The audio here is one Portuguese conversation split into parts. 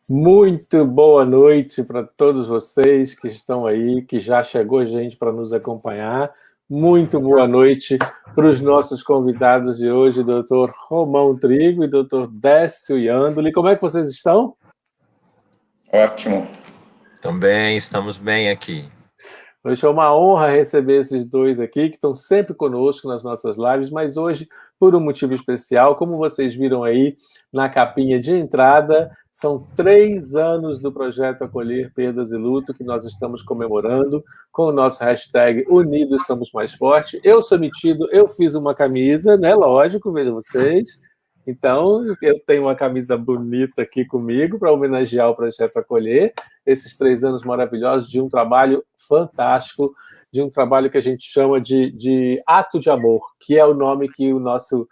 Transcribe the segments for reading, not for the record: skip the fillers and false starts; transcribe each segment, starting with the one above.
Muito boa noite para todos vocês que estão aí, que já chegou gente para nos acompanhar. Muito boa noite para os nossos convidados de hoje, doutor Romão Trigo e doutor Décio Iandoli. Como é que vocês estão? Ótimo. Também estamos bem aqui. Hoje é uma honra receber esses dois aqui, que estão sempre conosco nas nossas lives, mas hoje, por um motivo especial, como vocês viram aí na capinha de entrada, são 3 anos do projeto Acolher Perdas e Luto, que nós estamos comemorando com o nosso hashtag Unidos Somos Mais Fortes. Eu sou metido, eu fiz uma camisa, né? Lógico, vejam vocês. Então, eu tenho uma camisa bonita aqui comigo para homenagear o Projeto Acolher, esses 3 anos maravilhosos de um trabalho fantástico, de um trabalho que a gente chama de Ato de Amor, que é o nome que o nosso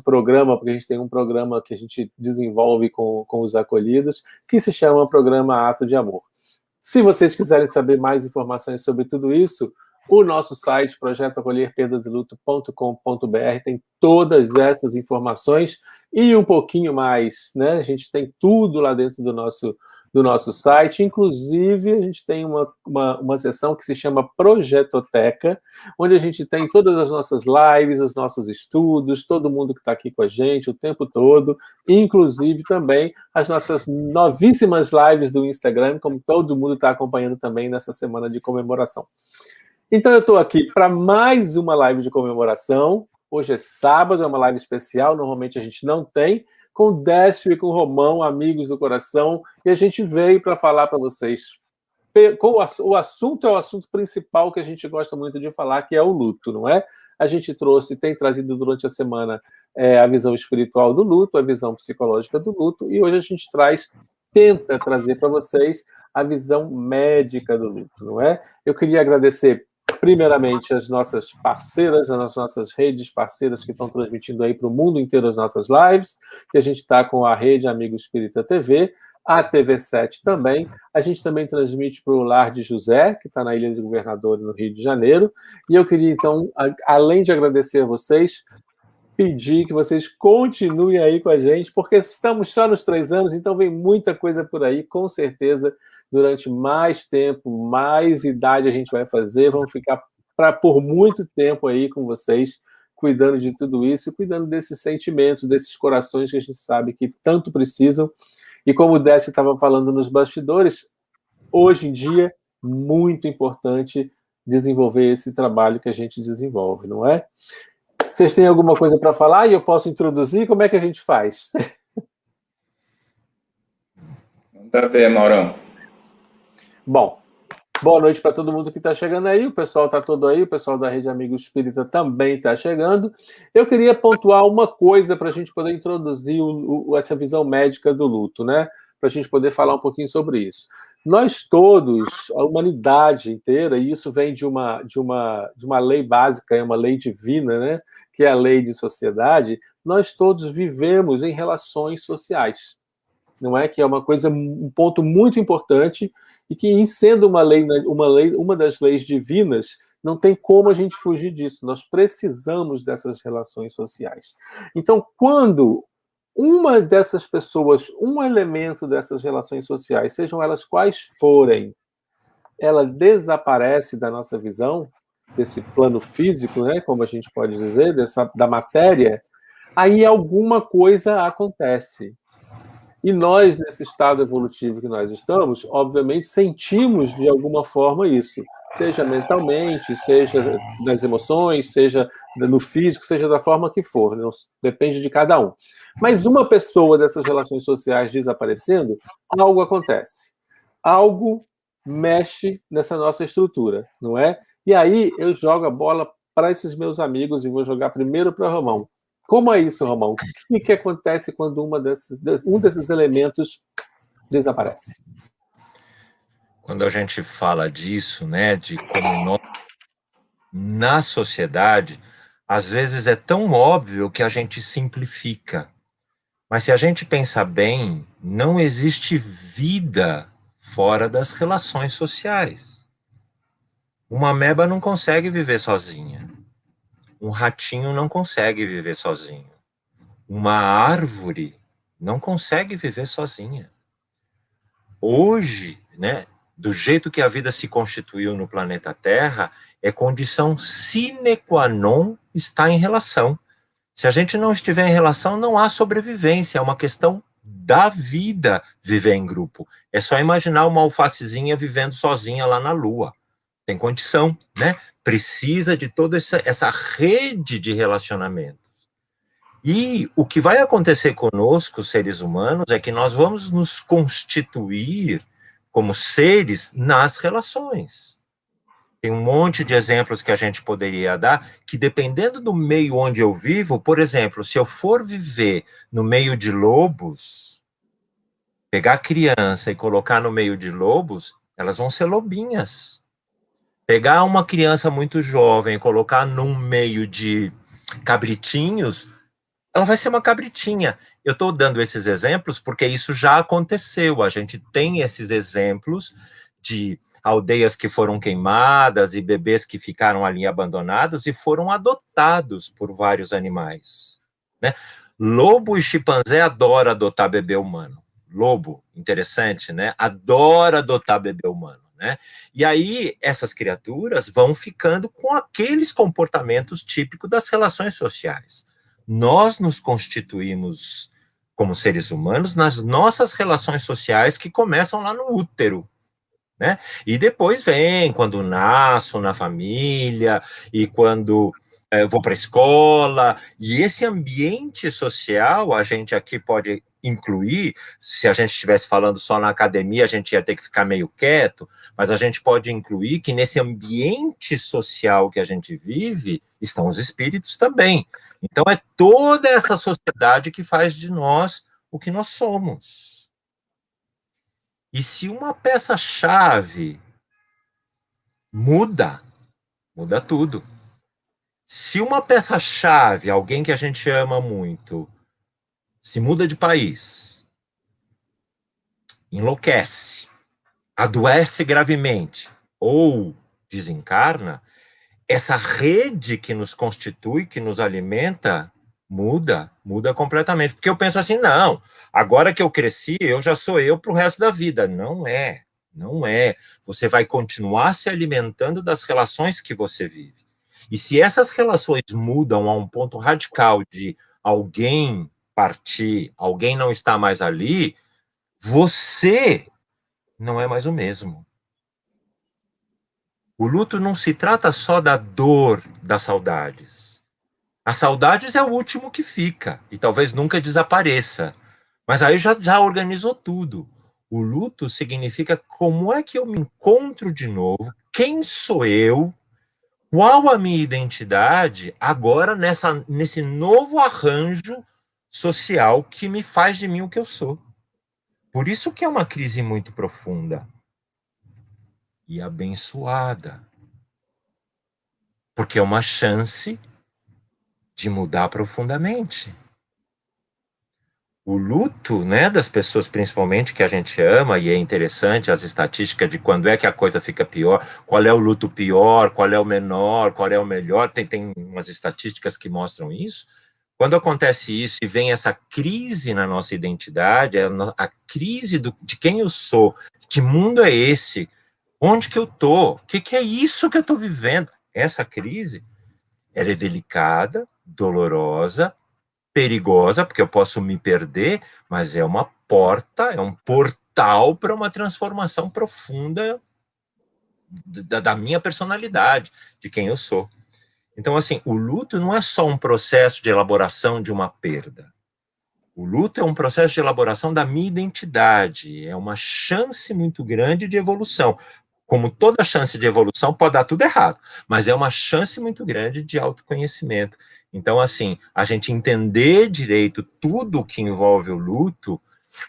programa, porque a gente tem um programa que a gente desenvolve com os acolhidos, que se chama Programa Ato de Amor. Se vocês quiserem saber mais informações sobre tudo isso, o nosso site, projetoacolherperdasiluto.com.br, tem todas essas informações e um pouquinho mais, né? A gente tem tudo lá dentro do nosso site, inclusive a gente tem uma seção que se chama Projetoteca, onde a gente tem todas as nossas lives, os nossos estudos, todo mundo que está aqui com a gente o tempo todo, inclusive também as nossas novíssimas lives do Instagram, como todo mundo está acompanhando também nessa semana de comemoração. Então eu estou aqui para mais uma live de comemoração. Hoje é sábado, é uma live especial, normalmente a gente não tem, com o Décio e com o Romão, amigos do coração, e a gente veio para falar para vocês. O assunto é o assunto principal que a gente gosta muito de falar, que é o luto, não é? A gente tem trazido durante a semana a visão espiritual do luto, a visão psicológica do luto, e hoje a gente tenta trazer para vocês a visão médica do luto, não é? Eu queria agradecer primeiramente as nossas parceiras, as nossas redes parceiras que estão transmitindo aí para o mundo inteiro as nossas lives, que a gente está com a Rede Amigo Espírita TV, a TV7 também. A gente também transmite para o Lar de José, que está na Ilha do Governador, no Rio de Janeiro. E eu queria, então, além de agradecer a vocês, pedir que vocês continuem aí com a gente, porque estamos só nos 3 anos, então vem muita coisa por aí, com certeza, durante mais tempo, mais idade a gente vai fazer, vamos ficar por muito tempo aí com vocês, cuidando de tudo isso, cuidando desses sentimentos, desses corações que a gente sabe que tanto precisam. E como o Décio estava falando nos bastidores, hoje em dia, muito importante desenvolver esse trabalho que a gente desenvolve, não é? Vocês têm alguma coisa para falar e eu posso introduzir? Como é que a gente faz? Manda ver, Maurão. Bom, boa noite para todo mundo que está chegando aí. O pessoal está todo aí, o pessoal da Rede Amigo Espírita também está chegando. Eu queria pontuar uma coisa para a gente poder introduzir essa visão médica do luto, né? Para a gente poder falar um pouquinho sobre isso. Nós todos, a humanidade inteira, e isso vem de uma lei básica, é uma lei divina, né? Que é a lei de sociedade, nós todos vivemos em relações sociais. Não é? Que é uma coisa, um ponto muito importante e que, em sendo uma das leis divinas, não tem como a gente fugir disso. Nós precisamos dessas relações sociais. Então, quando uma dessas pessoas, um elemento dessas relações sociais, sejam elas quais forem, ela desaparece da nossa visão, desse plano físico, né, como a gente pode dizer, da matéria, aí alguma coisa acontece. E nós, nesse estado evolutivo que nós estamos, obviamente sentimos de alguma forma isso, seja mentalmente, seja nas emoções, seja no físico, seja da forma que for, não, depende de cada um. Mas uma pessoa dessas relações sociais desaparecendo, algo acontece. Algo mexe nessa nossa estrutura, não é? E aí eu jogo a bola para esses meus amigos e vou jogar primeiro para o Romão. Como é isso, Romão? O que acontece quando um desses elementos desaparece? Quando a gente fala disso, né, de como nós, na sociedade, às vezes é tão óbvio que a gente simplifica. Mas se a gente pensar bem, não existe vida fora das relações sociais. Uma ameba não consegue viver sozinha. Um ratinho não consegue viver sozinho. Uma árvore não consegue viver sozinha. hoje, né, do jeito que a vida se constituiu no planeta Terra, é condição sine qua non estar em relação. Se a gente não estiver em relação, não há sobrevivência, é uma questão da vida viver em grupo. É só imaginar uma alfacezinha vivendo sozinha lá na Lua. Tem condição, né? Precisa de toda essa rede de relacionamentos. E o que vai acontecer conosco, seres humanos, é que nós vamos nos constituir como seres nas relações. Tem um monte de exemplos que a gente poderia dar, que dependendo do meio onde eu vivo, por exemplo, se eu for viver no meio de lobos, pegar a criança e colocar no meio de lobos, elas vão ser lobinhas. Pegar uma criança muito jovem e colocar num meio de cabritinhos, ela vai ser uma cabritinha. Eu estou dando esses exemplos porque isso já aconteceu. A gente tem esses exemplos de aldeias que foram queimadas e bebês que ficaram ali abandonados e foram adotados por vários animais, né? Lobo e chimpanzé adoram adotar bebê humano. Lobo, interessante, né? Adora adotar bebê humano, né? E aí essas criaturas vão ficando com aqueles comportamentos típicos das relações sociais. Nós nos constituímos como seres humanos nas nossas relações sociais que começam lá no útero, né? E depois vem quando nasço na família e quando vou para a escola, e esse ambiente social a gente aqui pode incluir. Se a gente estivesse falando só na academia, a gente ia ter que ficar meio quieto, mas a gente pode incluir que nesse ambiente social que a gente vive estão os espíritos também. Então é toda essa sociedade que faz de nós o que nós somos. E se uma peça-chave muda tudo. Se uma peça-chave, alguém que a gente ama muito, se muda de país, enlouquece, adoece gravemente ou desencarna, essa rede que nos constitui, que nos alimenta, muda completamente. Porque eu penso assim, não, agora que eu cresci, eu já sou eu para o resto da vida. Não é. Você vai continuar se alimentando das relações que você vive. E se essas relações mudam a um ponto radical de alguém partir, alguém não está mais ali, você não é mais o mesmo. O luto não se trata só da dor das saudades. As saudades é o último que fica, e talvez nunca desapareça. Mas aí já organizou tudo. O luto significa como é que eu me encontro de novo, quem sou eu, qual a minha identidade agora nesse novo arranjo social que me faz de mim o que eu sou. Por isso que é uma crise muito profunda e abençoada. Porque é uma chance de mudar profundamente. O luto, né, das pessoas principalmente que a gente ama, e é interessante as estatísticas de quando é que a coisa fica pior, qual é o luto pior, qual é o menor, qual é o melhor, tem umas estatísticas que mostram isso. Quando acontece isso e vem essa crise na nossa identidade, a crise de quem eu sou, que mundo é esse, onde que eu tô, o que é isso que eu tô vivendo? Essa crise, ela é delicada, dolorosa, perigosa, porque eu posso me perder, mas é uma porta, é um portal para uma transformação profunda da minha personalidade, de quem eu sou. Então, assim, o luto não é só um processo de elaboração de uma perda. O luto é um processo de elaboração da minha identidade, é uma chance muito grande de evolução. Como toda chance de evolução, pode dar tudo errado, mas é uma chance muito grande de autoconhecimento. Então, assim, a gente entender direito tudo que envolve o luto,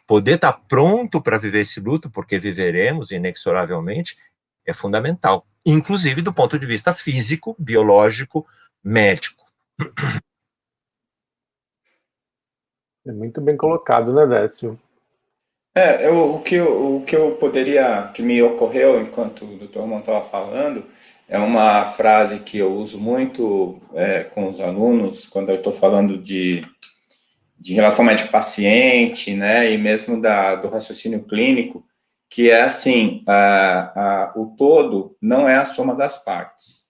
poder estar pronto para viver esse luto, porque viveremos inexoravelmente, é fundamental. Inclusive do ponto de vista físico, biológico, médico. É muito bem colocado, né, Décio? O que eu poderia, que me ocorreu enquanto o Dr. Romão estava falando, é uma frase que eu uso muito com os alunos, quando eu estou falando de relação médico-paciente, né, e mesmo do raciocínio clínico, que é assim, o todo não é a soma das partes.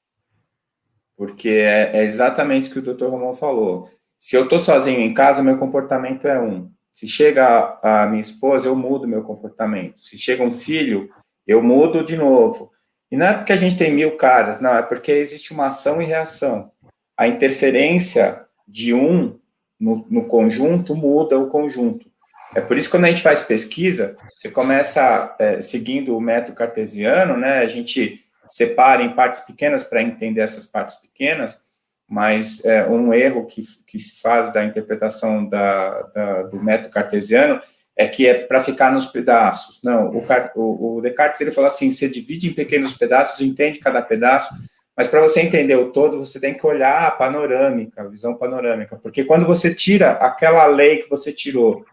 Porque é exatamente o que o Dr. Romão falou. Se eu estou sozinho em casa, meu comportamento é um. Se chega a minha esposa, eu mudo meu comportamento. Se chega um filho, eu mudo de novo. E não é porque a gente tem 1000 caras, não, é porque existe uma ação e reação. A interferência de um no conjunto muda o conjunto. É por isso que quando a gente faz pesquisa, você começa seguindo o método cartesiano, né? A gente separa em partes pequenas para entender essas partes pequenas, mas um erro que se faz da interpretação do método cartesiano é que é para ficar nos pedaços. Não, o Descartes ele falou assim, você divide em pequenos pedaços, entende cada pedaço, mas para você entender o todo, você tem que olhar a panorâmica, a visão panorâmica, porque quando você tira aquela lei que você tirou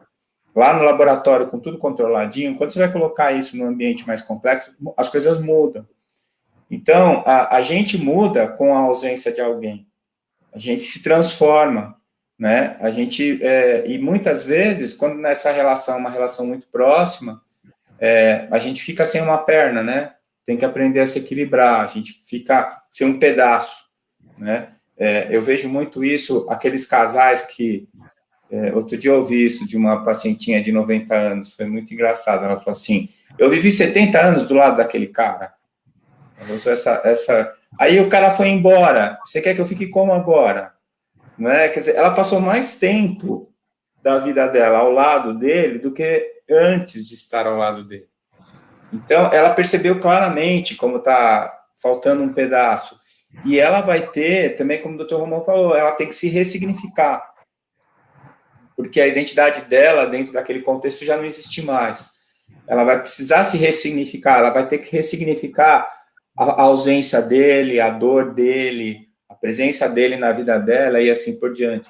lá no laboratório com tudo controladinho, quando você vai colocar isso num ambiente mais complexo, as coisas mudam. Então, a gente muda com a ausência de alguém. A gente se transforma, né? A gente, e muitas vezes, quando nessa relação, uma relação muito próxima, a gente fica sem uma perna, né? Tem que aprender a se equilibrar, a gente fica sem um pedaço, né? Eu vejo muito isso, aqueles casais que... outro dia eu ouvi isso de uma pacientinha de 90 anos, foi muito engraçado. Ela falou assim, eu vivi 70 anos do lado daquele cara. Ela usou Aí o cara foi embora, você quer que eu fique como agora? Não é? Quer dizer, ela passou mais tempo da vida dela ao lado dele do que antes de estar ao lado dele. Então, ela percebeu claramente como está faltando um pedaço. E ela vai ter, também como o Dr. Romão falou, ela tem que se ressignificar. Porque a identidade dela, dentro daquele contexto, já não existe mais. Ela vai precisar se ressignificar, ela vai ter que ressignificar a ausência dele, a dor dele, a presença dele na vida dela e assim por diante.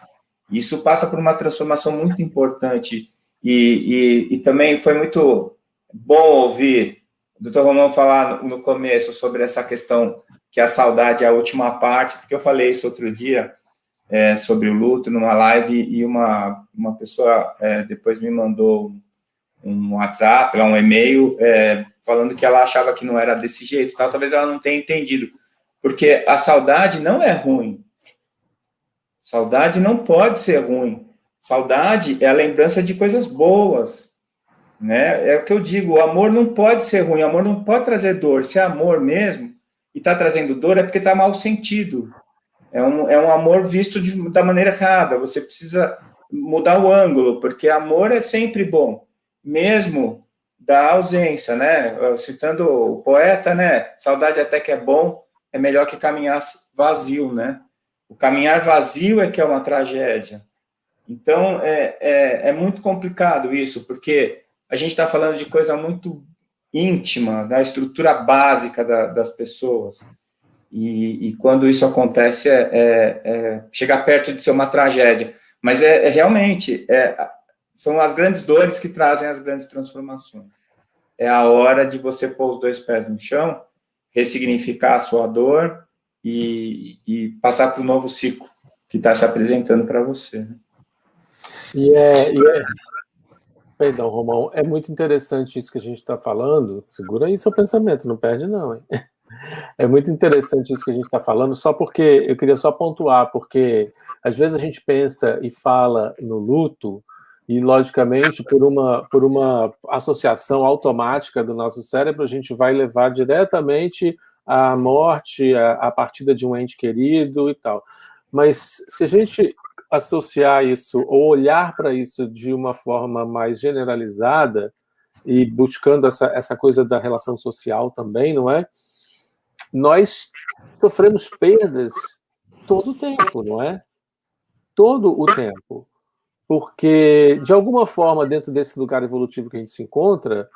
Isso passa por uma transformação muito importante e também foi muito bom ouvir o Dr. Romão falar no começo sobre essa questão que a saudade é a última parte, porque eu falei isso outro dia, sobre o luto numa live e uma pessoa depois me mandou um WhatsApp, um e-mail, falando que ela achava que não era desse jeito, tal. Talvez ela não tenha entendido, porque a saudade não é ruim. Saudade não pode ser ruim. Saudade é a lembrança de coisas boas, né? É o que eu digo, o amor não pode ser ruim, o amor não pode trazer dor. Se é amor mesmo e está trazendo dor, é porque está mal sentido. É um amor visto da maneira errada. Você precisa mudar o ângulo, porque amor é sempre bom, mesmo da ausência, né? Citando o poeta, né? Saudade até que é bom, é melhor que caminhar vazio, né? O caminhar vazio é que é uma tragédia. Então, é muito complicado isso, porque a gente está falando de coisa muito íntima, da estrutura básica das pessoas. E quando isso acontece, chega perto de ser uma tragédia. Mas realmente, são as grandes dores que trazem as grandes transformações. É a hora de você pôr os 2 pés no chão, ressignificar a sua dor e passar para o novo ciclo que está se apresentando para você. Né? Perdão, Romão, é muito interessante isso que a gente está falando. Segura aí seu pensamento, não perde não, hein? É muito interessante isso que a gente está falando, só porque eu queria só pontuar, porque às vezes a gente pensa e fala no luto, e logicamente por uma associação automática do nosso cérebro, a gente vai levar diretamente à morte, à partida de um ente querido e tal. Mas se a gente associar isso, ou olhar para isso de uma forma mais generalizada, e buscando essa coisa da relação social também, não é? Nós sofremos perdas todo o tempo, não é? Todo o tempo. Porque, de alguma forma, dentro desse lugar evolutivo que a gente se encontra,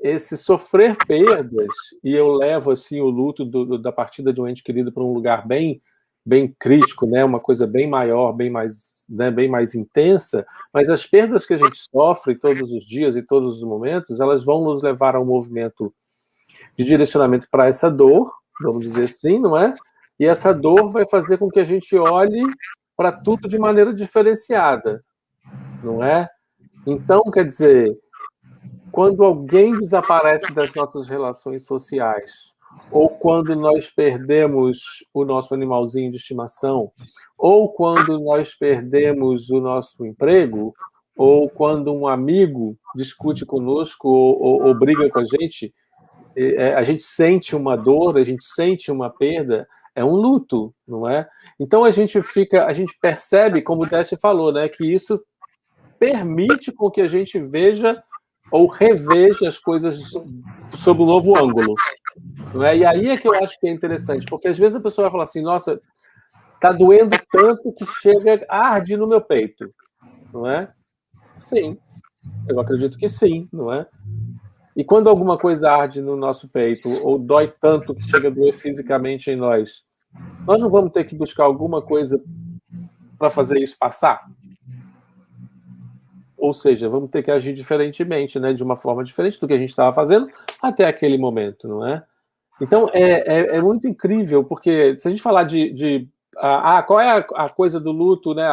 esse sofrer perdas, e eu levo assim o luto da partida de um ente querido para um lugar bem crítico, né? Uma coisa bem maior, bem mais intensa, mas as perdas que a gente sofre todos os dias e todos os momentos, elas vão nos levar a um movimento de direcionamento para essa dor, vamos dizer assim, não é? E essa dor vai fazer com que a gente olhe para tudo de maneira diferenciada, não é? Então, quer dizer, quando alguém desaparece das nossas relações sociais, ou quando nós perdemos o nosso animalzinho de estimação, ou quando nós perdemos o nosso emprego, ou quando um amigo discute conosco ou briga com a gente sente uma dor, a gente sente uma perda, é um luto, não é? Então a gente percebe, como o Décio falou, né, que isso permite com que a gente veja ou reveja as coisas sob um novo ângulo. Não é? E aí é que eu acho que é interessante, porque às vezes a pessoa vai falar assim, nossa, tá doendo tanto que chega a arder no meu peito, não é? Sim, eu acredito que sim, não é? E quando alguma coisa arde no nosso peito, ou dói tanto que chega a doer fisicamente em nós não vamos ter que buscar alguma coisa para fazer isso passar? Ou seja, vamos ter que agir diferentemente, né? De uma forma diferente do que a gente estava fazendo até aquele momento, não é? Então, é muito incrível, porque se a gente falar qual é a coisa do luto, né?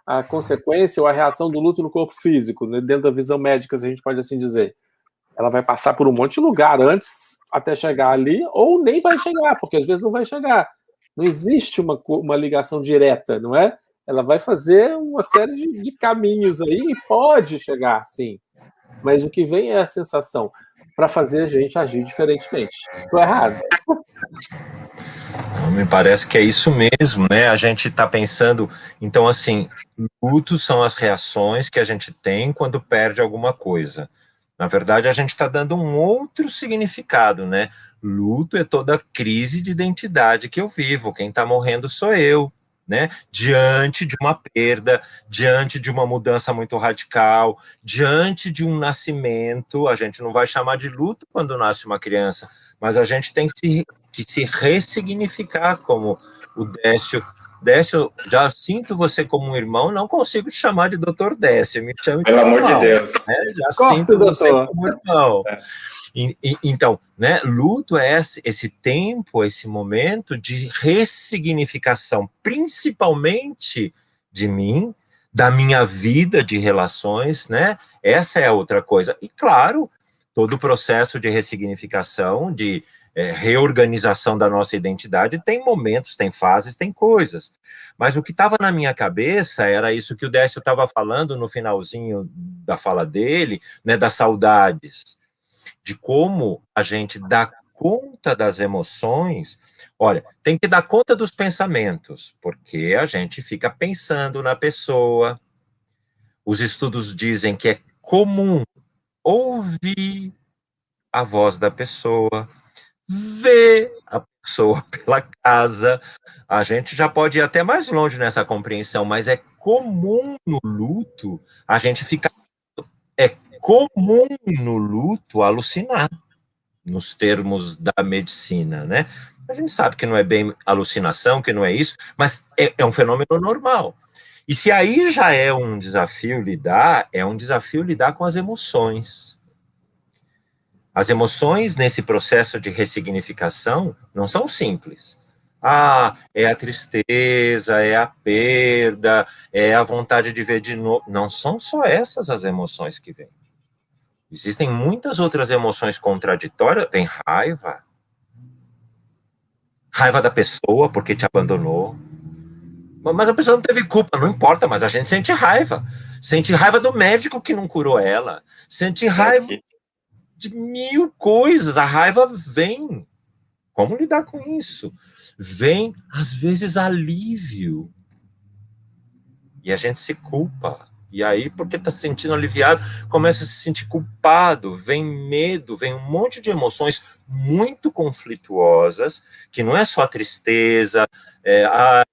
A consequência ou a reação do luto no corpo físico, né? Dentro da visão médica, se a gente pode assim dizer. Ela vai passar por um monte de lugar antes, até chegar ali, ou nem vai chegar, porque às vezes não vai chegar. Não existe uma ligação direta, não é? Ela vai fazer uma série de caminhos aí e pode chegar, sim. Mas o que vem é a sensação para fazer a gente agir diferentemente. Estou errado? Me parece que é isso mesmo, né? A gente está pensando, então, assim, lutos são as reações que a gente tem quando perde alguma coisa. Na verdade, a gente está dando um outro significado, né? Luto é toda crise de identidade que eu vivo. Quem está morrendo sou eu, né? Diante de uma perda, diante de uma mudança muito radical, diante de um nascimento, a gente não vai chamar de luto quando nasce uma criança, mas a gente tem que se ressignificar, como o Décio. Décio, já sinto você como um irmão, não consigo te chamar de doutor Décio, me chame de Pelo amor de irmão, Deus. né? Já Corta, sinto você doutor. como irmão. Então, né, luto é esse tempo, esse momento de ressignificação, principalmente de mim, da minha vida de relações, né? Essa é a outra coisa. E, claro, todo o processo de ressignificação, de reorganização da nossa identidade tem momentos, tem fases, tem coisas. Mas o que estava na minha cabeça era isso que o Décio estava falando no finalzinho da fala dele, né, das saudades, de como a gente dá conta das emoções. Olha, tem que dar conta dos pensamentos, porque a gente fica pensando na pessoa. Os estudos dizem que é comum ouvir a voz da pessoa, ver a pessoa pela casa. A gente já pode ir até mais longe nessa compreensão, mas é comum no luto a gente ficar. É comum no luto alucinar, nos termos da medicina, né? A gente sabe que não é bem alucinação, que não é isso, mas é um fenômeno normal. E se aí já é um desafio lidar com as emoções. As emoções nesse processo de ressignificação não são simples. É a tristeza, é a perda, é a vontade de ver de novo. Não são só essas as emoções que vêm. Existem muitas outras emoções contraditórias. Vem raiva. Raiva da pessoa porque te abandonou. Mas a pessoa não teve culpa, não importa, mas a gente sente raiva. Sente raiva do médico que não curou ela. Sente raiva de mil coisas. A raiva vem. Como lidar com isso? Vem, às vezes, alívio. E a gente se culpa. E aí, porque está se sentindo aliviado, começa a se sentir culpado, vem medo, vem um monte de emoções muito conflituosas, que não é só tristeza,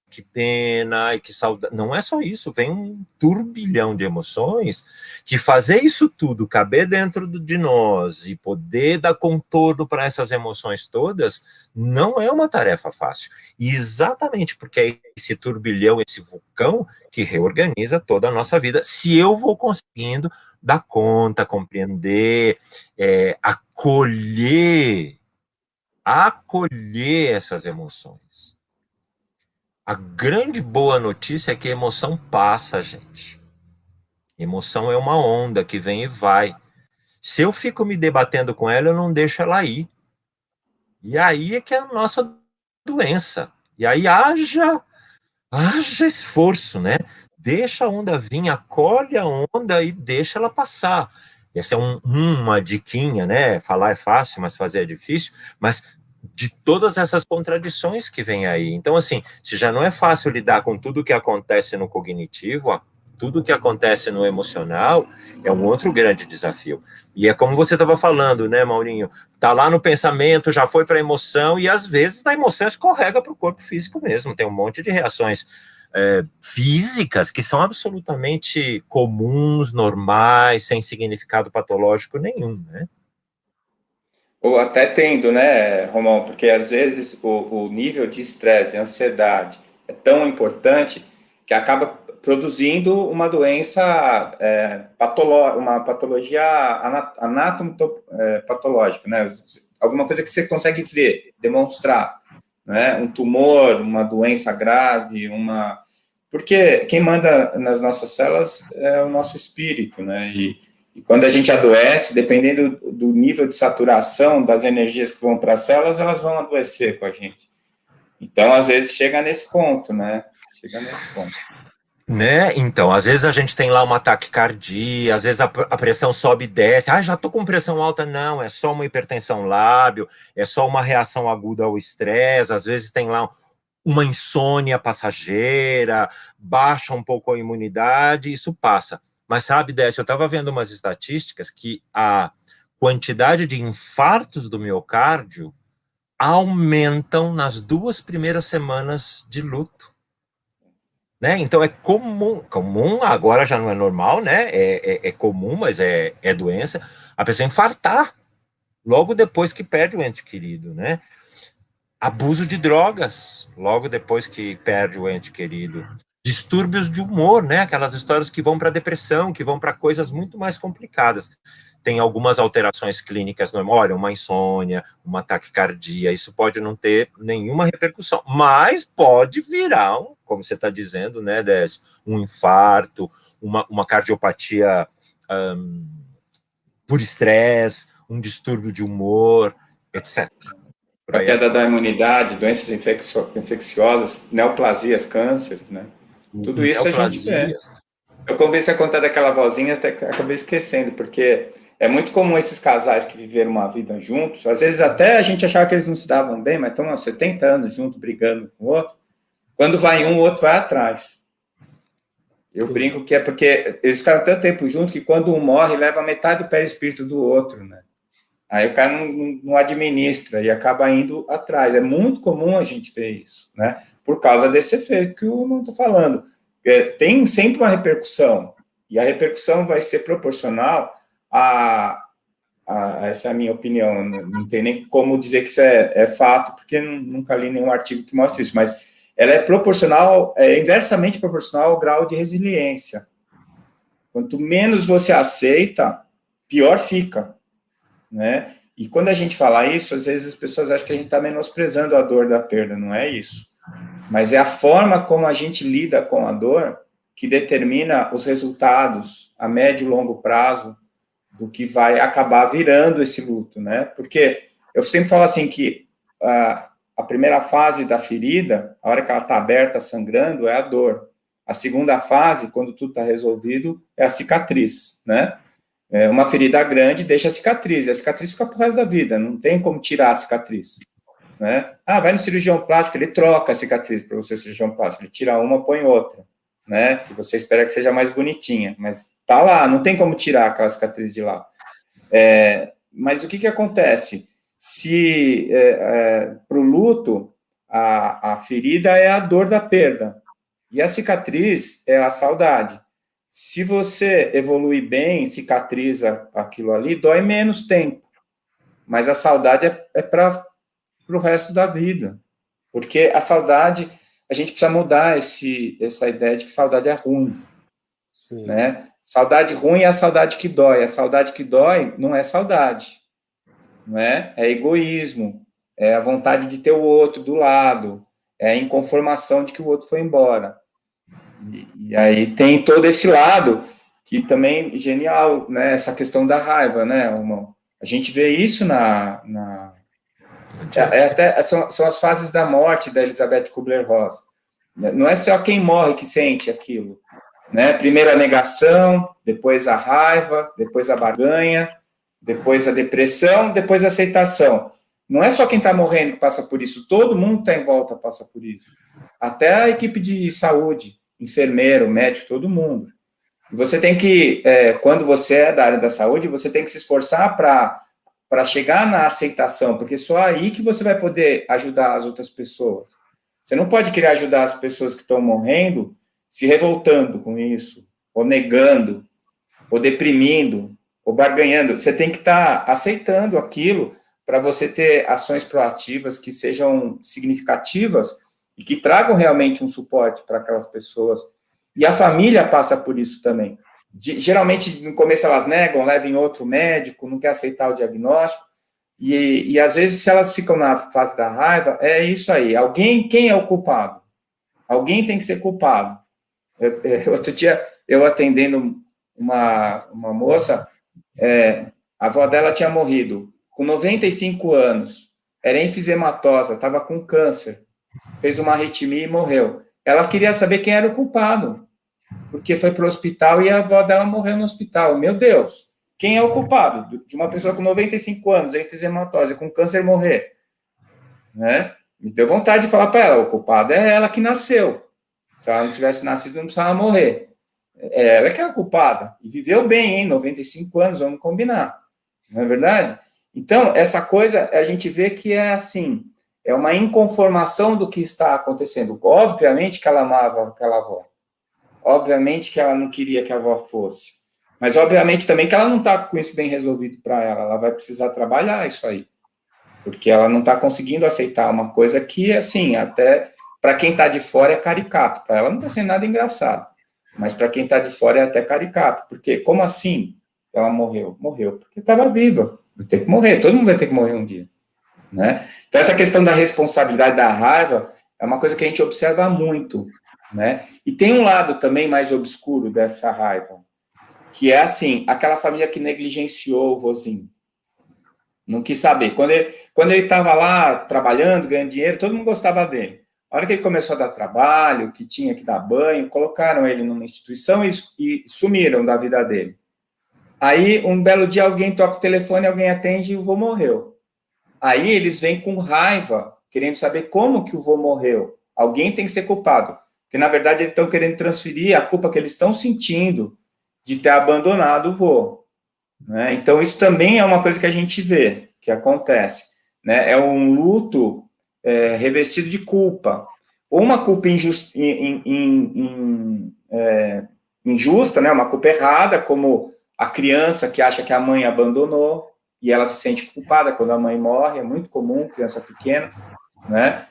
que pena, que saudade, não é só isso, vem um turbilhão de emoções, que fazer isso tudo caber dentro de nós e poder dar contorno para essas emoções todas, não é uma tarefa fácil. E exatamente porque é esse turbilhão, esse vulcão, que reorganiza toda a nossa vida, se eu vou conseguindo dar conta, compreender, acolher essas emoções. A grande boa notícia é que a emoção passa, gente. Emoção é uma onda que vem e vai. Se eu fico me debatendo com ela, eu não deixo ela ir. E aí é que é a nossa doença. E aí haja esforço, né? Deixa a onda vir, acolhe a onda e deixa ela passar. Essa é uma diquinha, né? Falar é fácil, mas fazer é difícil. Mas de todas essas contradições que vem aí. Então, assim, se já não é fácil lidar com tudo que acontece no cognitivo, tudo que acontece no emocional, é um outro grande desafio. E é como você estava falando, né, Maurinho? Tá lá no pensamento, já foi para a emoção, e às vezes a emoção escorrega para o corpo físico mesmo. Tem um monte de reações físicas que são absolutamente comuns, normais, sem significado patológico nenhum, né? Ou até tendo, né, Romão? Porque às vezes o nível de estresse, de ansiedade é tão importante que acaba produzindo uma doença uma patologia anatomopatológica, né? Alguma coisa que você consegue ver, demonstrar, né? Um tumor, uma doença grave, porque quem manda nas nossas células é o nosso espírito, né? E quando a gente adoece, dependendo do nível de saturação das energias que vão para as células, elas vão adoecer com a gente. Então, às vezes, chega nesse ponto, né? Chega nesse ponto. Né? Então, às vezes a gente tem lá uma taquicardia, às vezes a pressão sobe e desce. Ah, já tô com pressão alta. Não, é só uma hipertensão lábio, é só uma reação aguda ao estresse. Às vezes tem lá uma insônia passageira, baixa um pouco a imunidade, isso passa. Mas sabe, Décio, eu estava vendo umas estatísticas que a quantidade de infartos do miocárdio aumentam nas 2 primeiras semanas de luto. Né? Então é comum, agora já não é normal, né? É comum, mas é doença, a pessoa infartar logo depois que perde o ente querido, né? Abuso de drogas, logo depois que perde o ente querido. Distúrbios de humor, né? Aquelas histórias que vão para depressão, que vão para coisas muito mais complicadas. Tem algumas alterações clínicas normais, olha, uma insônia, uma taquicardia, isso pode não ter nenhuma repercussão, mas pode virar, como você está dizendo, né, Décio, um infarto, uma cardiopatia por estresse, um distúrbio de humor, etc. A queda da imunidade, doenças infecciosas, neoplasias, cânceres, né? Tudo isso a gente vê. Eu comecei a contar daquela vozinha, até que acabei esquecendo, porque é muito comum esses casais que viveram uma vida juntos, às vezes até a gente achava que eles não se davam bem, mas estão há 70 anos juntos, brigando com o outro. Quando vai um, o outro vai atrás. Eu brinco que é porque eles ficaram tanto tempo juntos que quando um morre, leva metade do perispírito do outro, né? Aí o cara não administra e acaba indo atrás. É muito comum a gente ver isso, né? Por causa desse efeito que eu não estou falando. Tem sempre uma repercussão, e a repercussão vai ser proporcional essa é a minha opinião, não tem nem como dizer que isso é fato, porque nunca li nenhum artigo que mostre isso, mas ela é proporcional, inversamente proporcional ao grau de resiliência. Quanto menos você aceita, pior fica, né? E quando a gente fala isso, às vezes as pessoas acham que a gente está menosprezando a dor da perda, não é isso. Mas é a forma como a gente lida com a dor que determina os resultados a médio e longo prazo do que vai acabar virando esse luto, né? Porque eu sempre falo assim que a primeira fase da ferida, a hora que ela está aberta, sangrando, é a dor. A segunda fase, quando tudo está resolvido, é a cicatriz, né? Uma ferida grande deixa a cicatriz, e a cicatriz fica pro resto da vida, não tem como tirar a cicatriz, né? Vai no cirurgião plástico, ele troca a cicatriz para você, cirurgião plástico, ele tira uma, põe outra, né? Que você espera que seja mais bonitinha, mas tá lá, não tem como tirar aquela cicatriz de lá. Mas o que acontece? Se para o luto, a ferida é a dor da perda, e a cicatriz é a saudade. Se você evolui bem, cicatriza aquilo ali, dói menos tempo. Mas a saudade é para o resto da vida. Porque a saudade, a gente precisa mudar essa ideia de que saudade é ruim. Né? Saudade ruim é a saudade que dói. A saudade que dói não é saudade. Não é? É egoísmo. É a vontade de ter o outro do lado. É a inconformação de que o outro foi embora. E aí tem todo esse lado que também genial, né? Essa questão da raiva, né? A gente vê isso são as fases da morte da Elizabeth Kubler-Ross. Não é só quem morre que sente aquilo, né? Primeiro a negação, depois a raiva, depois a barganha, depois a depressão, depois a aceitação. Não é só quem está morrendo que passa por isso, todo mundo que está em volta passa por isso. Até a equipe de saúde, enfermeiro, médico, todo mundo. Você tem que, quando você é da área da saúde, você tem que se esforçar para chegar na aceitação, porque só aí que você vai poder ajudar as outras pessoas. Você não pode querer ajudar as pessoas que estão morrendo se revoltando com isso, ou negando, ou deprimindo, ou barganhando. Você tem que estar aceitando aquilo para você ter ações proativas que sejam significativas e que tragam realmente um suporte para aquelas pessoas. E a família passa por isso também. Geralmente, no começo, elas negam, levam em outro médico, não quer aceitar o diagnóstico, e às vezes, se elas ficam na fase da raiva, é isso aí. Quem é o culpado? Alguém tem que ser culpado. Outro dia, eu atendendo uma moça, a avó dela tinha morrido, com 95 anos, era enfisematosa, estava com câncer, fez uma arritmia e morreu. Ela queria saber quem era o culpado, porque foi para o hospital e a avó dela morreu no hospital. Meu Deus, quem é o culpado de uma pessoa com 95 anos, enfisematose, com câncer morrer? Né? Me deu vontade de falar para ela, o culpado é ela que nasceu. Se ela não tivesse nascido, não precisava morrer. É ela que é a culpada. E viveu bem, hein? 95 anos, vamos combinar. Não é verdade? Então, essa coisa, a gente vê que é assim, é uma inconformação do que está acontecendo. Obviamente que ela amava aquela avó. Obviamente que ela não queria que a avó fosse. Mas, obviamente, também que ela não está com isso bem resolvido para ela. Ela vai precisar trabalhar isso aí. Porque ela não está conseguindo aceitar uma coisa que, assim, até para quem está de fora é caricato. Para ela não está sendo nada engraçado. Mas para quem está de fora é até caricato. Porque, como assim ela morreu? Morreu porque estava viva. Vai ter que morrer. Todo mundo vai ter que morrer um dia. Né? Então, essa questão da responsabilidade, da raiva, é uma coisa que a gente observa muito. Né? E tem um lado também mais obscuro dessa raiva, que é assim, aquela família que negligenciou o vozinho. Não quis saber. Quando ele estava lá trabalhando, ganhando dinheiro, todo mundo gostava dele. A hora que ele começou a dar trabalho, que tinha que dar banho, colocaram ele numa instituição e sumiram da vida dele. Aí, um belo dia, alguém toca o telefone, alguém atende e o vô morreu. Aí, eles vêm com raiva, querendo saber como que o vô morreu. Alguém tem que ser culpado. Porque, na verdade, eles estão querendo transferir a culpa que eles estão sentindo de ter abandonado o vô. Né? Então, isso também é uma coisa que a gente vê, que acontece. Né? É um luto revestido de culpa. Ou uma culpa injusta, né? Uma culpa errada, como a criança que acha que a mãe abandonou, e ela se sente culpada quando a mãe morre, é muito comum, criança pequena. Né?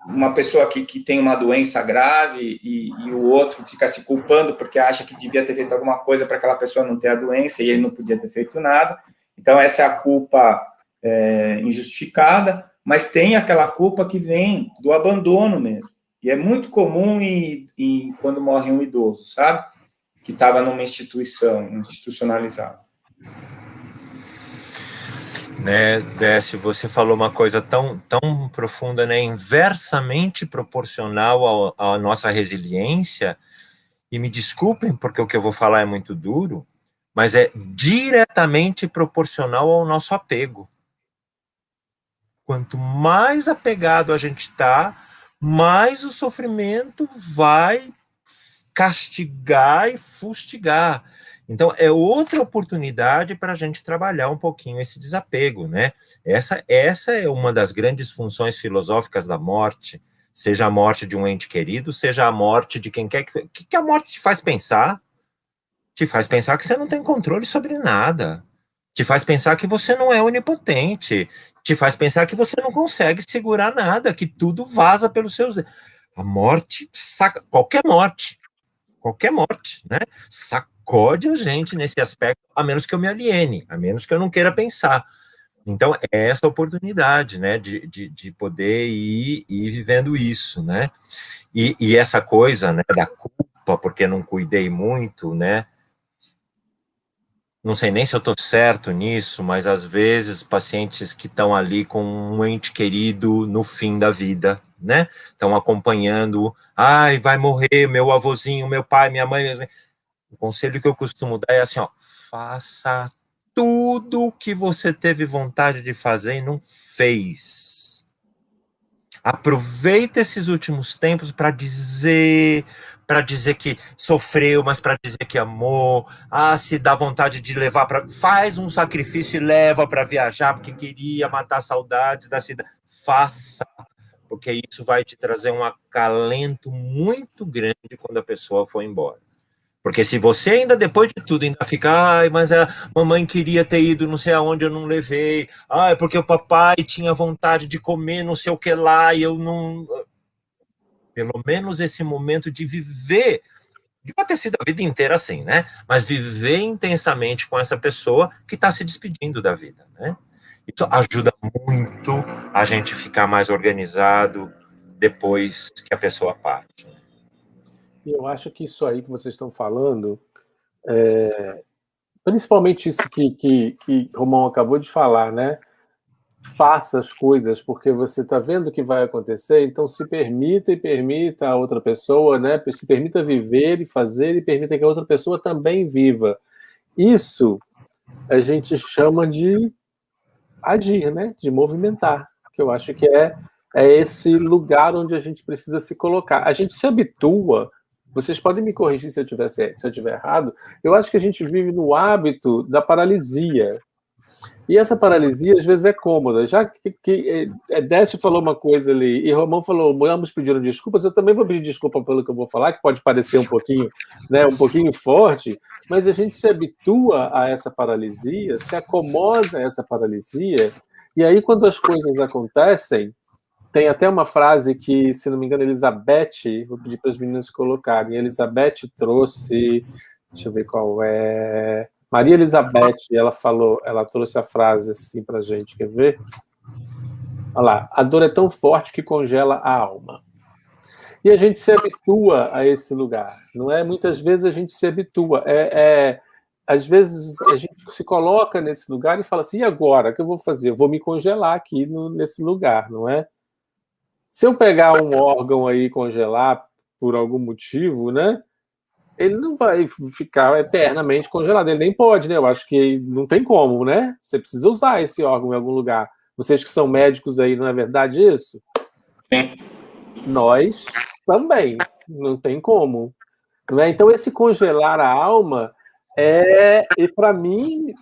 Uma pessoa que tem uma doença grave e o outro fica se culpando porque acha que devia ter feito alguma coisa para aquela pessoa não ter a doença e ele não podia ter feito nada. Então, essa é a culpa injustificada, mas tem aquela culpa que vem do abandono mesmo. E é muito comum quando morre um idoso, sabe? Que estava numa instituição, institucionalizada. Né, Décio, você falou uma coisa tão profunda, né, inversamente proporcional à nossa resiliência, e me desculpem porque o que eu vou falar é muito duro, mas é diretamente proporcional ao nosso apego. Quanto mais apegado a gente está, mais o sofrimento vai castigar e fustigar. Então, é outra oportunidade para a gente trabalhar um pouquinho esse desapego, né? Essa é uma das grandes funções filosóficas da morte, seja a morte de um ente querido, seja a morte de quem quer que... O que a morte te faz pensar? Te faz pensar que você não tem controle sobre nada. Te faz pensar que você não é onipotente. Te faz pensar que você não consegue segurar nada, que tudo vaza pelos seus... A morte, qualquer morte, né? Sacode a gente nesse aspecto, a menos que eu me aliene, a menos que eu não queira pensar. Então, é essa oportunidade, né, de poder ir vivendo isso, né? E essa coisa, né, da culpa culpa porque não cuidei muito, né? Não sei nem se eu estou certo nisso, mas às vezes pacientes que estão ali com um ente querido no fim da vida, né? Estão acompanhando, ai, vai morrer meu avôzinho, meu pai, minha mãe. O conselho que eu costumo dar é assim, ó, faça tudo o que você teve vontade de fazer e não fez. Aproveita esses últimos tempos para dizer que sofreu, mas para dizer que amou. Ah, se dá vontade de levar para... Faz um sacrifício e leva para viajar, porque queria matar saudades da cidade. Faça, porque isso vai te trazer um acalento muito grande quando a pessoa for embora. Porque se você ainda, depois de tudo, ainda fica, ai, mas a mamãe queria ter ido não sei aonde, eu não levei, ai, porque o papai tinha vontade de comer não sei o que lá, e eu não... Pelo menos esse momento de viver, de não ter sido a vida inteira assim, né? Mas viver intensamente com essa pessoa que está se despedindo da vida, né? Isso ajuda muito a gente ficar mais organizado depois que a pessoa parte. E eu acho que isso aí que vocês estão falando, principalmente isso que Romão acabou de falar, né? Faça as coisas porque você está vendo o que vai acontecer, então se permita e permita a outra pessoa, né? Se permita viver e fazer e permita que a outra pessoa também viva. Isso a gente chama de agir, né? De movimentar, que eu acho que é esse lugar onde a gente precisa se colocar. A gente se habitua. Vocês podem me corrigir se eu tiver errado. Eu acho que a gente vive no hábito da paralisia. E essa paralisia, às vezes, é cômoda. Já que Décio falou uma coisa ali e Romão falou, ambos pediram desculpas, eu também vou pedir desculpa pelo que eu vou falar, que pode parecer um pouquinho, né, um pouquinho forte, mas a gente se habitua a essa paralisia, se acomoda a essa paralisia, e aí, quando as coisas acontecem, tem até uma frase que, se não me engano, Elizabeth, vou pedir para os meninos colocarem, Elizabeth trouxe, deixa eu ver qual é... Maria Elizabeth, ela trouxe a frase assim pra gente, quer ver? Olha lá, a dor é tão forte que congela a alma. E a gente se habitua a esse lugar, não é? Muitas vezes a gente se habitua. Às vezes a gente se coloca nesse lugar e fala assim, e agora? O que eu vou fazer? Eu vou me congelar aqui nesse lugar, não é? Se eu pegar um órgão aí e congelar por algum motivo, né? Ele não vai ficar eternamente congelado, ele nem pode, né? Eu acho que não tem como, né? Você precisa usar esse órgão em algum lugar. Vocês que são médicos aí, não é verdade isso? Sim. Nós também, não tem como. Não é? Então, esse congelar a alma e para mim,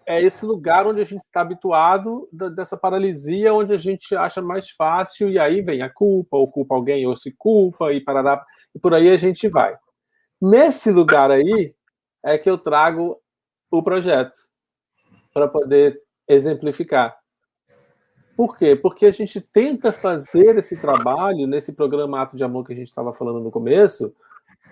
é esse lugar onde a gente está habituado dessa paralisia, onde a gente acha mais fácil, e aí vem a culpa, ou culpa alguém, ou se culpa, e parará, e por aí a gente vai. Nesse lugar aí é que eu trago o projeto para poder exemplificar. Por quê? Porque a gente tenta fazer esse trabalho, nesse programa Ato de Amor que a gente estava falando no começo,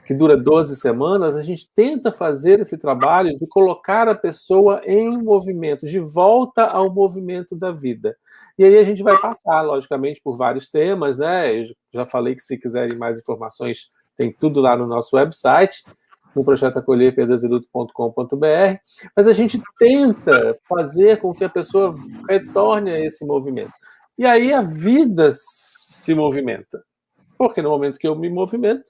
que dura 12 semanas, a gente tenta fazer esse trabalho de colocar a pessoa em movimento, de volta ao movimento da vida. E aí a gente vai passar, logicamente, por vários temas, né? Eu já falei que se quiserem mais informações, tem tudo lá no nosso website, no projetoacolherperdaseluto.com.br, mas a gente tenta fazer com que a pessoa retorne a esse movimento. E aí a vida se movimenta. Porque no momento que eu me movimento,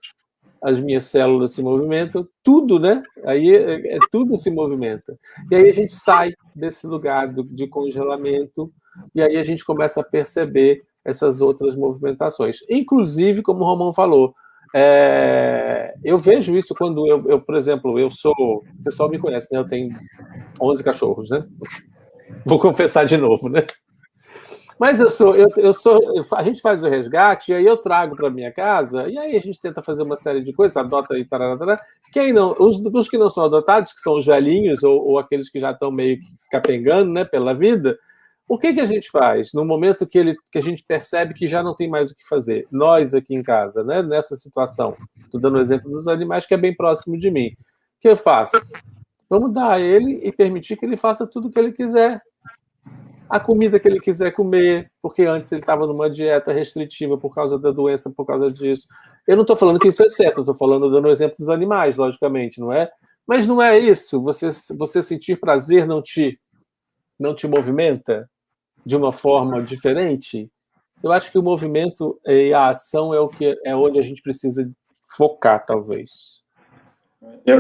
as minhas células se movimentam, tudo, né? Aí tudo se movimenta. E aí a gente sai desse lugar de congelamento e aí a gente começa a perceber essas outras movimentações. Inclusive, como o Romão falou, eu vejo isso quando eu, por exemplo, o pessoal me conhece, né? Eu tenho 11 cachorros, né? Vou confessar de novo, né? Mas a gente faz o resgate, e aí eu trago para minha casa, e aí a gente tenta fazer uma série de coisas, adota e tarará. Quem não, os que não são adotados, que são os velhinhos, ou aqueles que já estão meio capengando, né, pela vida, o que a gente faz no momento que a gente percebe que já não tem mais o que fazer? Nós aqui em casa, né, nessa situação, estou dando o exemplo dos animais, que é bem próximo de mim. O que eu faço? Vamos dar a ele e permitir que ele faça tudo o que ele quiser. a comida que ele quiser comer, porque antes ele estava numa dieta restritiva por causa da doença, por causa disso. Eu não estou falando que isso é certo, eu estou falando, dando o exemplo dos animais, logicamente, não é? Mas não é isso, você sentir prazer não te movimenta de uma forma diferente? Eu acho que o movimento e a ação é onde a gente precisa focar, talvez.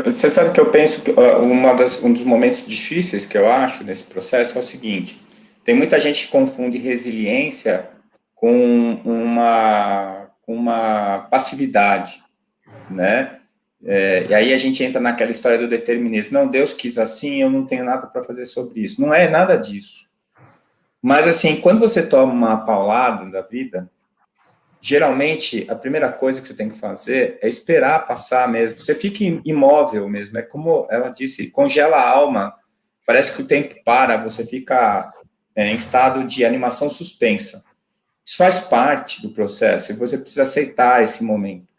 Você sabe que eu penso que um dos momentos difíceis que eu acho nesse processo é o seguinte: tem muita gente que confunde resiliência com uma passividade, né? E aí a gente entra naquela história do determinismo. Não, Deus quis assim, eu não tenho nada para fazer sobre isso. Não é nada disso. Mas, assim, quando você toma uma paulada da vida, geralmente, a primeira coisa que você tem que fazer é esperar passar mesmo. Você fica imóvel mesmo. É como ela disse, congela a alma. Parece que o tempo para, você fica em estado de animação suspensa. Isso faz parte do processo e você precisa aceitar esse momento.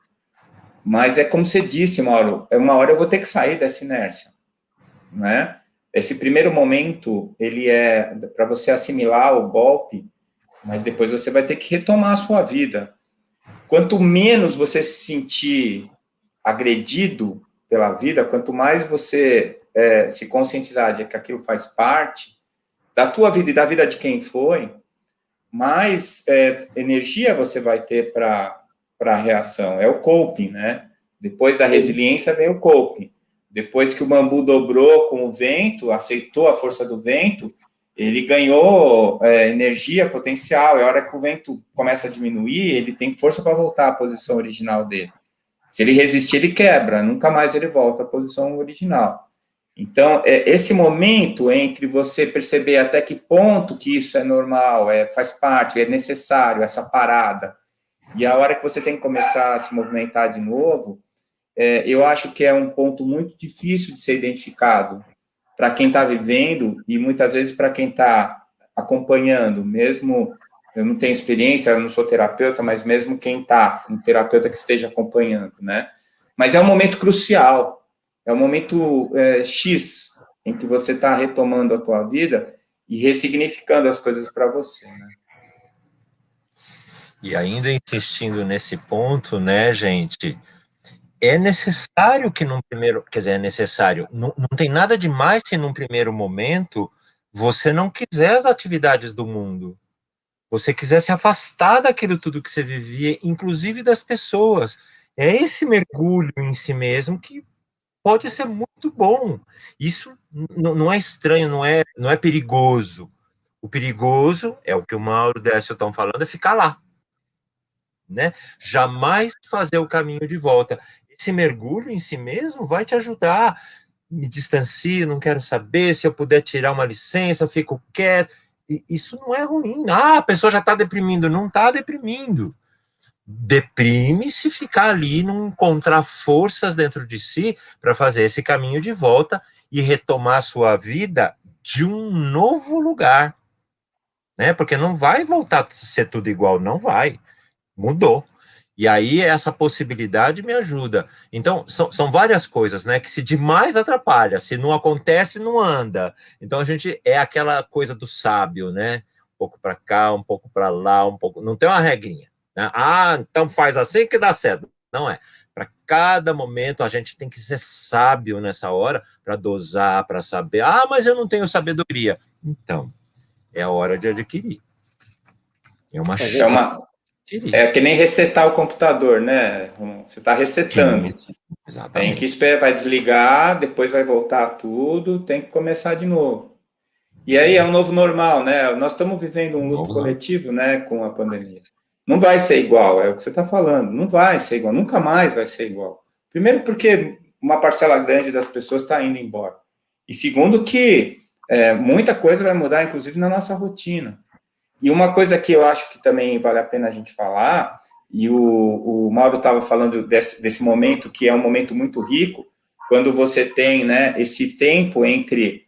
Mas é como você disse, Mauro, uma hora eu vou ter que sair dessa inércia, né? Esse primeiro momento, ele é para você assimilar o golpe, mas depois você vai ter que retomar a sua vida. Quanto menos você se sentir agredido pela vida, quanto mais você se conscientizar de que aquilo faz parte da tua vida e da vida de quem foi, mais energia você vai ter para a reação. É o coping, né? Depois da resiliência vem o coping. Depois que o bambu dobrou com o vento, aceitou a força do vento, ele ganhou energia, potencial. E a hora que o vento começa a diminuir, ele tem força para voltar à posição original dele. Se ele resistir, ele quebra, nunca mais ele volta à posição original. Então, esse momento entre você perceber até que ponto que isso é normal, faz parte, é necessário, essa parada, e a hora que você tem que começar a se movimentar de novo, eu acho que é um ponto muito difícil de ser identificado para quem está vivendo e muitas vezes para quem está acompanhando, mesmo eu não tenho experiência, eu não sou terapeuta, mas mesmo quem está, um terapeuta que esteja acompanhando, né? Mas é um momento crucial, é um momento X, em que você está retomando a tua vida e ressignificando as coisas para você, né? E ainda insistindo nesse ponto, né, gente, é necessário que num primeiro, quer dizer, é necessário, não tem nada demais se num primeiro momento você não quiser as atividades do mundo, você quiser se afastar daquilo tudo que você vivia, inclusive das pessoas. É esse mergulho em si mesmo que pode ser muito bom. Isso não é estranho, não é perigoso. O perigoso, é o que o Mauro e o Décio estão falando, é ficar lá, né? Jamais fazer o caminho de volta. Esse mergulho em si mesmo vai te ajudar. Me distancio, não quero saber, se eu puder tirar uma licença, eu fico quieto. Isso não é ruim. A pessoa já está deprimindo. Não está deprimindo. Deprime se ficar ali, não encontrar forças dentro de si para fazer esse caminho de volta e retomar a sua vida de um novo lugar, né? Porque não vai voltar a ser tudo igual, não vai. Mudou. E aí essa possibilidade me ajuda. Então, são várias coisas, né? Que se demais atrapalha, se não acontece, não anda. Então a gente é aquela coisa do sábio, né? Um pouco para cá, um pouco para lá, um pouco. Não tem uma regrinha, né? Então faz assim que dá certo. Não é. Para cada momento a gente tem que ser sábio nessa hora para dosar, para saber. Mas eu não tenho sabedoria. Então, é a hora de adquirir. É uma chance. É que nem resetar o computador, né? Você está resetando. Exatamente. Tem que esperar, vai desligar, depois vai voltar tudo, tem que começar de novo. E aí é um novo normal, né? Nós estamos vivendo um luto coletivo, né, com a pandemia. Não vai ser igual, é o que você está falando. Não vai ser igual, nunca mais vai ser igual. Primeiro porque uma parcela grande das pessoas está indo embora. E segundo que muita coisa vai mudar, inclusive na nossa rotina. E uma coisa que eu acho que também vale a pena a gente falar, e o Mauro estava falando desse momento, que é um momento muito rico, quando você tem, né, esse tempo entre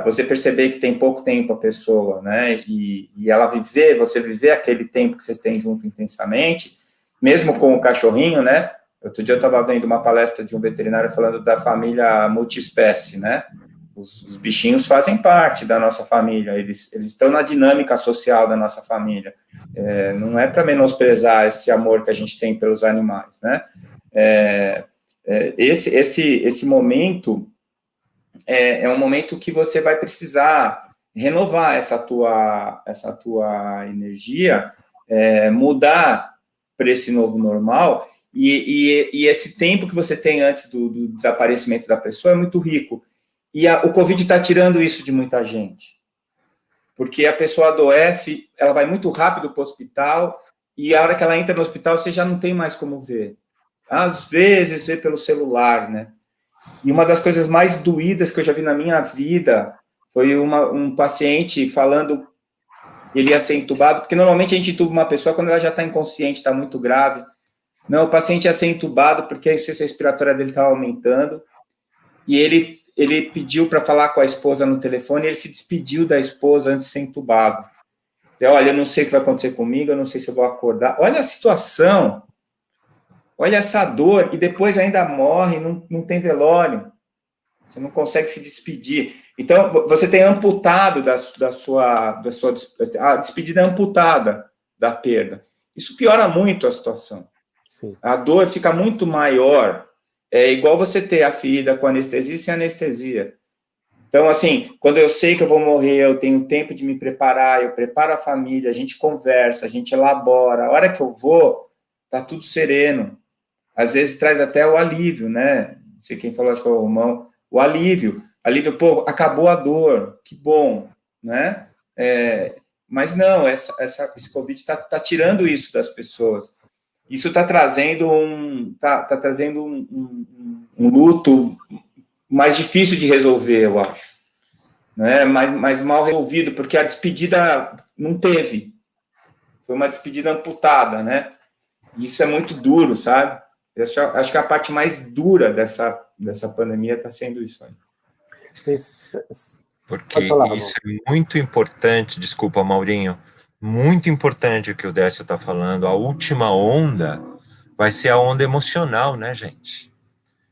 você perceber que tem pouco tempo a pessoa, né, e ela você viver aquele tempo que vocês têm junto intensamente, mesmo com o cachorrinho, né. Outro dia eu estava vendo uma palestra de um veterinário falando da família multiespécie, né, Os bichinhos fazem parte da nossa família, eles estão na dinâmica social da nossa família. Não é para menosprezar esse amor que a gente tem pelos animais, né? Esse momento é um momento que você vai precisar renovar essa tua energia, mudar para esse novo normal, e esse tempo que você tem antes do desaparecimento da pessoa é muito rico. E o Covid está tirando isso de muita gente. Porque a pessoa adoece, ela vai muito rápido para o hospital, e a hora que ela entra no hospital, você já não tem mais como ver. Às vezes, vê pelo celular, né? E uma das coisas mais doídas que eu já vi na minha vida foi um paciente falando, ele ia ser entubado, porque normalmente a gente entuba uma pessoa quando ela já está inconsciente, está muito grave. Não, o paciente ia ser entubado porque a insuficiência respiratória dele estava aumentando, e ele pediu para falar com a esposa no telefone, e ele se despediu da esposa antes de ser entubado. Dizer, olha, eu não sei o que vai acontecer comigo, eu não sei se eu vou acordar. Olha a situação, olha essa dor, e depois ainda morre, não tem velório. Você não consegue se despedir. Então, você tem amputado a despedida é amputada da perda. Isso piora muito a situação. Sim. A dor fica muito maior. É igual você ter a ferida com anestesia e sem anestesia. Então, assim, quando eu sei que eu vou morrer, eu tenho tempo de me preparar, eu preparo a família, a gente conversa, a gente elabora. A hora que eu vou, tá tudo sereno. Às vezes traz até o alívio, né? Não sei quem falou, acho que é o Romão. O alívio, pô, acabou a dor, que bom, né? Mas não, esse Covid está tirando isso das pessoas. Isso está trazendo um luto mais difícil de resolver, eu acho, né? Mais mal resolvido, porque a despedida não teve. Foi uma despedida amputada, né? Isso é muito duro, sabe? Eu acho que a parte mais dura dessa pandemia está sendo isso aí. Porque isso é muito importante, desculpa, Maurinho, muito importante o que o Décio está falando. A última onda vai ser a onda emocional, né, gente?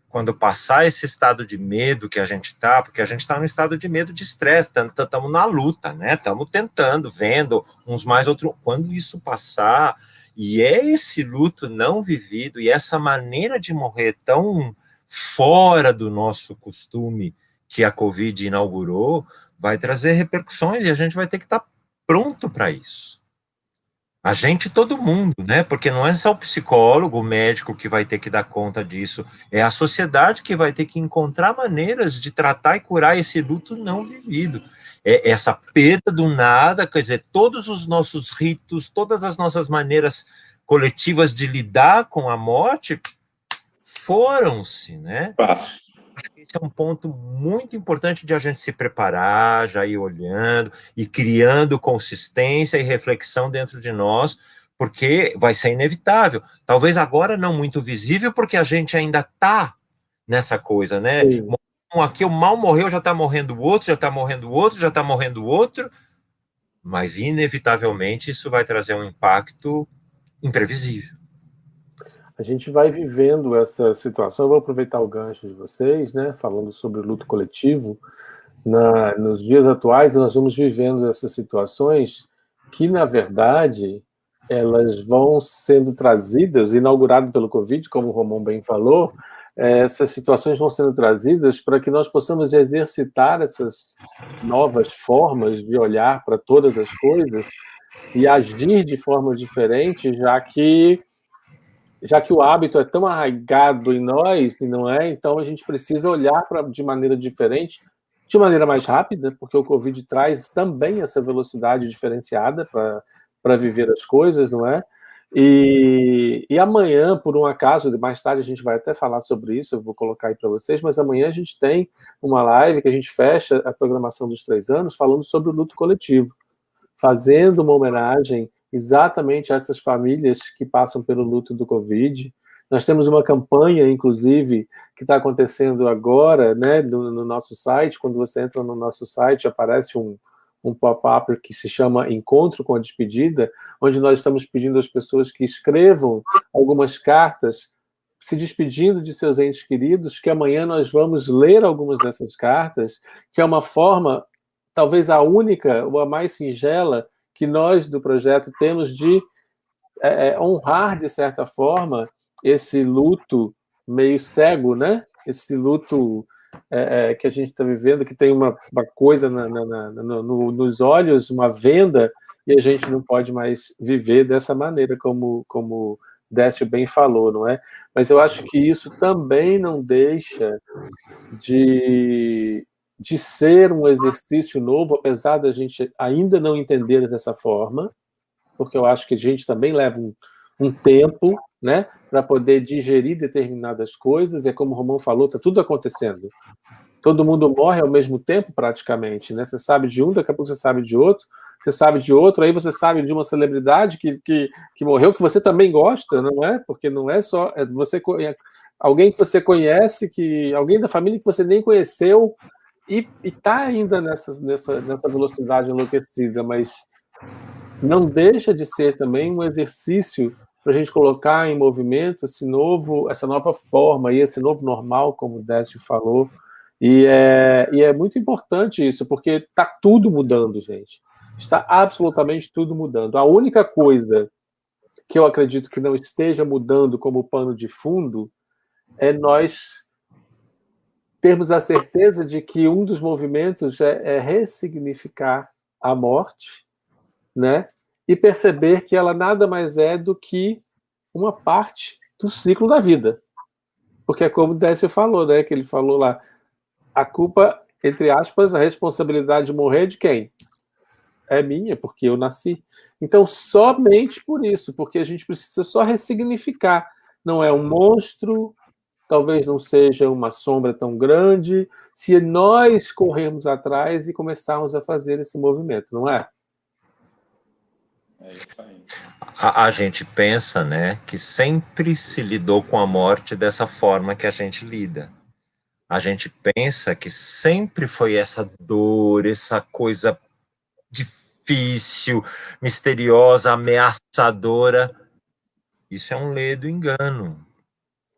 Quando passar esse estado de medo que a gente está, porque a gente está no estado de medo de estresse, estamos na luta, né? Estamos tentando, vendo uns mais outros. Quando isso passar, e é esse luto não vivido, e essa maneira de morrer tão fora do nosso costume que a Covid inaugurou, vai trazer repercussões, e a gente vai ter que estar pronto para isso. A gente, todo mundo, né? Porque não é só o psicólogo, o médico que vai ter que dar conta disso, é a sociedade que vai ter que encontrar maneiras de tratar e curar esse luto não vivido. Essa perda do nada, quer dizer, todos os nossos ritos, todas as nossas maneiras coletivas de lidar com a morte foram-se, né? Esse é um ponto muito importante de a gente se preparar, já ir olhando e criando consistência e reflexão dentro de nós, porque vai ser inevitável. Talvez agora não muito visível, porque a gente ainda está nessa coisa, né? Um aqui, o mal morreu, já está morrendo o outro, já está morrendo o outro, já está morrendo o outro, mas inevitavelmente isso vai trazer um impacto imprevisível. A gente vai vivendo essa situação. Eu vou aproveitar o gancho de vocês, né, falando sobre o luto coletivo. Nos dias atuais, nós vamos vivendo essas situações que, na verdade, elas vão sendo trazidas, inaugurado pelo Covid, como o Romão bem falou, essas situações vão sendo trazidas para que nós possamos exercitar essas novas formas de olhar para todas as coisas e agir de forma diferente, já que o hábito é tão arraigado em nós, não é? Então a gente precisa olhar de maneira diferente, de maneira mais rápida, porque o Covid traz também essa velocidade diferenciada para viver as coisas, não é? E amanhã, por um acaso, mais tarde a gente vai até falar sobre isso, eu vou colocar aí para vocês, mas amanhã a gente tem uma live que a gente fecha a programação dos 3 anos falando sobre o luto coletivo, fazendo uma homenagem exatamente a essas famílias que passam pelo luto do Covid. Nós temos uma campanha, inclusive, que está acontecendo agora, né, no nosso site. Quando você entra no nosso site, aparece um pop-up que se chama Encontro com a Despedida, onde nós estamos pedindo às pessoas que escrevam algumas cartas se despedindo de seus entes queridos, que amanhã nós vamos ler algumas dessas cartas, que é uma forma, talvez a única ou a mais singela, que nós do projeto temos de honrar, de certa forma, esse luto meio cego, né? Esse luto que a gente está vivendo, que tem uma coisa nos olhos, uma venda, e a gente não pode mais viver dessa maneira, como Décio bem falou, não é? Mas eu acho que isso também não deixa de ser um exercício novo, apesar da gente ainda não entender dessa forma, porque eu acho que a gente também leva um tempo, né, para poder digerir determinadas coisas, e é como o Romão falou, está tudo acontecendo. Todo mundo morre ao mesmo tempo, praticamente, né? Você sabe de um, daqui a pouco você sabe de outro, você sabe de outro, aí você sabe de uma celebridade que morreu, que você também gosta, não é? Porque não é só alguém que você conhece, alguém da família que você nem conheceu, e está ainda nessa velocidade enlouquecida, mas não deixa de ser também um exercício para a gente colocar em movimento essa nova forma e esse novo normal, como o Décio falou, e é muito importante isso, porque está tudo mudando, gente. Está absolutamente tudo mudando. A única coisa que eu acredito que não esteja mudando como pano de fundo é nós termos a certeza de que um dos movimentos é ressignificar a morte, né? E perceber que ela nada mais é do que uma parte do ciclo da vida. Porque é como o Décio falou, né? Que ele falou lá, a culpa, entre aspas, a responsabilidade de morrer é de quem? É minha, porque eu nasci. Então, somente por isso, porque a gente precisa só ressignificar. Não é um monstro, talvez não seja uma sombra tão grande, se nós corrermos atrás e começarmos a fazer esse movimento, não é? É isso aí. A gente pensa, né, que sempre se lidou com a morte dessa forma que a gente lida. A gente pensa que sempre foi essa dor, essa coisa difícil, misteriosa, ameaçadora. Isso é um ledo engano.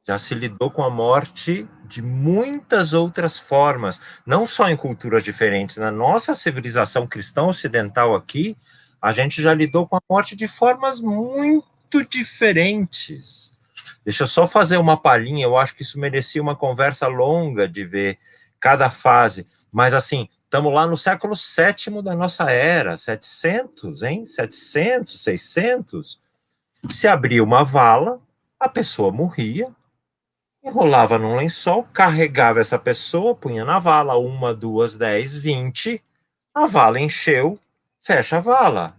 Já se lidou com a morte de muitas outras formas, não só em culturas diferentes. Na nossa civilização cristã ocidental aqui, a gente já lidou com a morte de formas muito diferentes. Deixa eu só fazer uma palhinha, eu acho que isso merecia uma conversa longa de ver cada fase, mas assim, estamos lá no século VII da nossa era, 700, hein? 700, 600, se abria uma vala, a pessoa morria, enrolava num lençol, carregava essa pessoa, punha na vala, 1, 2, 10, 20, a vala encheu, fecha a vala.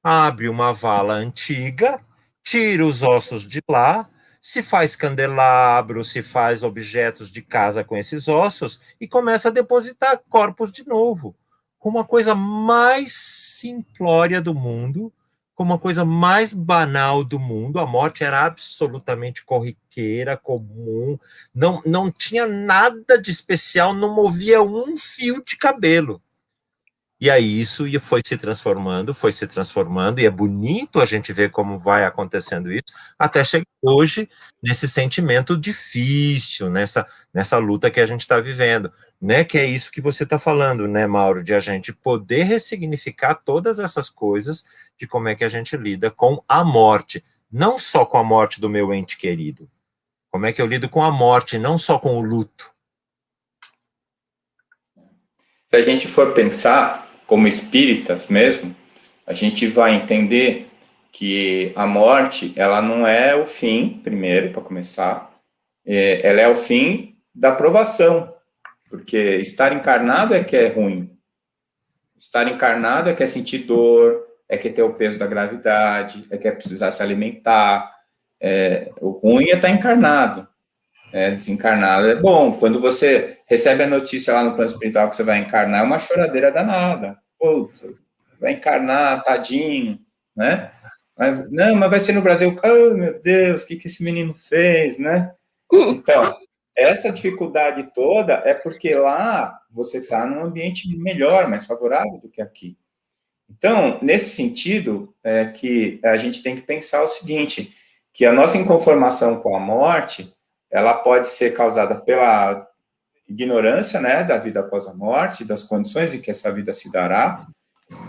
Abre uma vala antiga, tira os ossos de lá, se faz candelabro, se faz objetos de casa com esses ossos e começa a depositar corpos de novo. Como a coisa mais simplória do mundo, como a coisa mais banal do mundo, a morte era absolutamente corriqueira, comum, não tinha nada de especial, não movia um fio de cabelo. E aí isso foi se transformando, e é bonito a gente ver como vai acontecendo isso, até chegar hoje nesse sentimento difícil, nessa luta que a gente está vivendo, né? Que é isso que você está falando, né, Mauro, de a gente poder ressignificar todas essas coisas, de como é que a gente lida com a morte, não só com a morte do meu ente querido, como é que eu lido com a morte, não só com o luto. Se a gente for pensar como espíritas mesmo, a gente vai entender que a morte, ela não é o fim, primeiro, para começar, ela é o fim da provação, porque estar encarnado é que é ruim. Estar encarnado é que é sentir dor, é que é ter o peso da gravidade, é que é precisar se alimentar. O ruim é estar encarnado. Desencarnado é bom. Quando você recebe a notícia lá no plano espiritual que você vai encarnar, é uma choradeira danada. Pô, vai encarnar, tadinho, né? Mas vai ser no Brasil. Oh, meu Deus, o que esse menino fez, né? Então, essa dificuldade toda é porque lá você está num ambiente melhor, mais favorável do que aqui. Então, nesse sentido, que a gente tem que pensar o seguinte, que a nossa inconformação com a morte, ela pode ser causada pela ignorância, né, da vida após a morte, das condições em que essa vida se dará,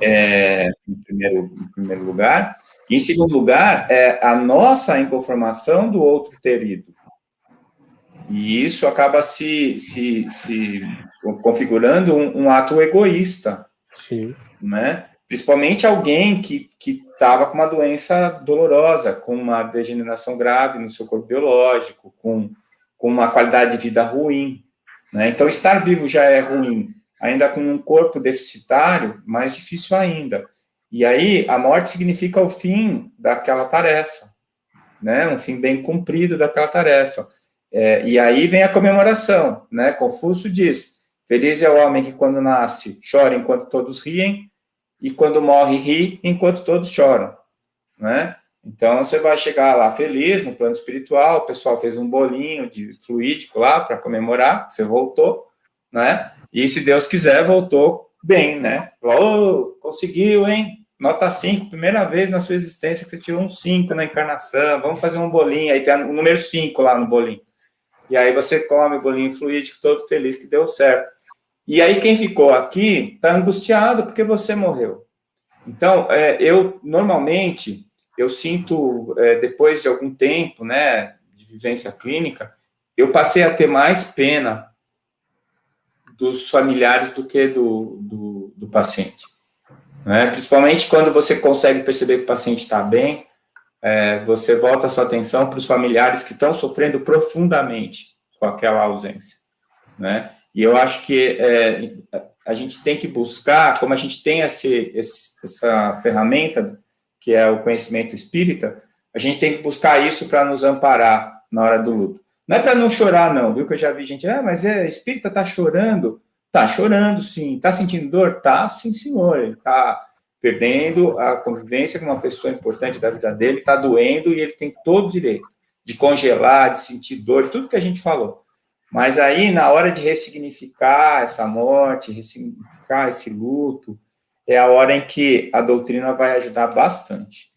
em primeiro lugar. E, em segundo lugar, a nossa inconformação do outro ter ido. E isso acaba se configurando um ato egoísta. Sim. Né? Principalmente alguém que estava com uma doença dolorosa, com uma degeneração grave no seu corpo biológico, com uma qualidade de vida ruim. Né? Então, estar vivo já é ruim, ainda com um corpo deficitário, mais difícil ainda. E aí, a morte significa o fim daquela tarefa, né? Um fim bem cumprido daquela tarefa. E aí vem a comemoração, né? Confúcio diz, feliz é o homem que quando nasce chora enquanto todos riem, e quando morre ri enquanto todos choram, né? Então, você vai chegar lá feliz no plano espiritual, o pessoal fez um bolinho de fluídico lá para comemorar, você voltou, né? E se Deus quiser, voltou bem, né? Falou, conseguiu, hein? Nota 5, primeira vez na sua existência que você tirou um 5 na encarnação, vamos fazer um bolinho, aí tem o número 5 lá no bolinho. E aí você come o bolinho fluídico todo feliz que deu certo. E aí quem ficou aqui está angustiado porque você morreu. Então, normalmente, eu sinto, depois de algum tempo, né, de vivência clínica, eu passei a ter mais pena dos familiares do que do paciente. Né? Principalmente quando você consegue perceber que o paciente está bem, você volta a sua atenção para os familiares que estão sofrendo profundamente com aquela ausência. Né? E eu acho que a gente tem que buscar, como a gente tem essa ferramenta, que é o conhecimento espírita, a gente tem que buscar isso para nos amparar na hora do luto. Não é para não chorar, não, viu? Que eu já vi gente, mas espírita está chorando. Está chorando, sim. Está sentindo dor? Tá, sim, senhor. Ele está perdendo a convivência com uma pessoa importante da vida dele, está doendo e ele tem todo o direito de congelar, de sentir dor, tudo que a gente falou. Mas aí, na hora de ressignificar essa morte, ressignificar esse luto, é a hora em que a doutrina vai ajudar bastante.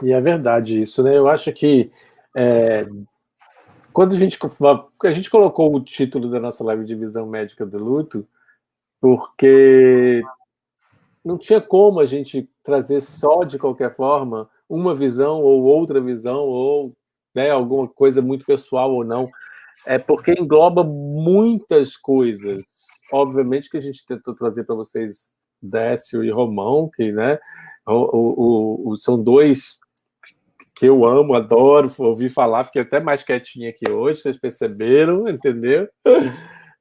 E é verdade isso, né? Eu acho que quando a gente colocou o título da nossa live de Visão Médica do Luto, porque não tinha como a gente trazer só de qualquer forma uma visão ou outra visão, ou, né, alguma coisa muito pessoal ou não. Porque engloba muitas coisas. Obviamente que a gente tentou trazer para vocês Décio e Romão, que, né, são dois que eu amo, adoro, ouvi falar, fiquei até mais quietinha aqui hoje, vocês perceberam, entendeu?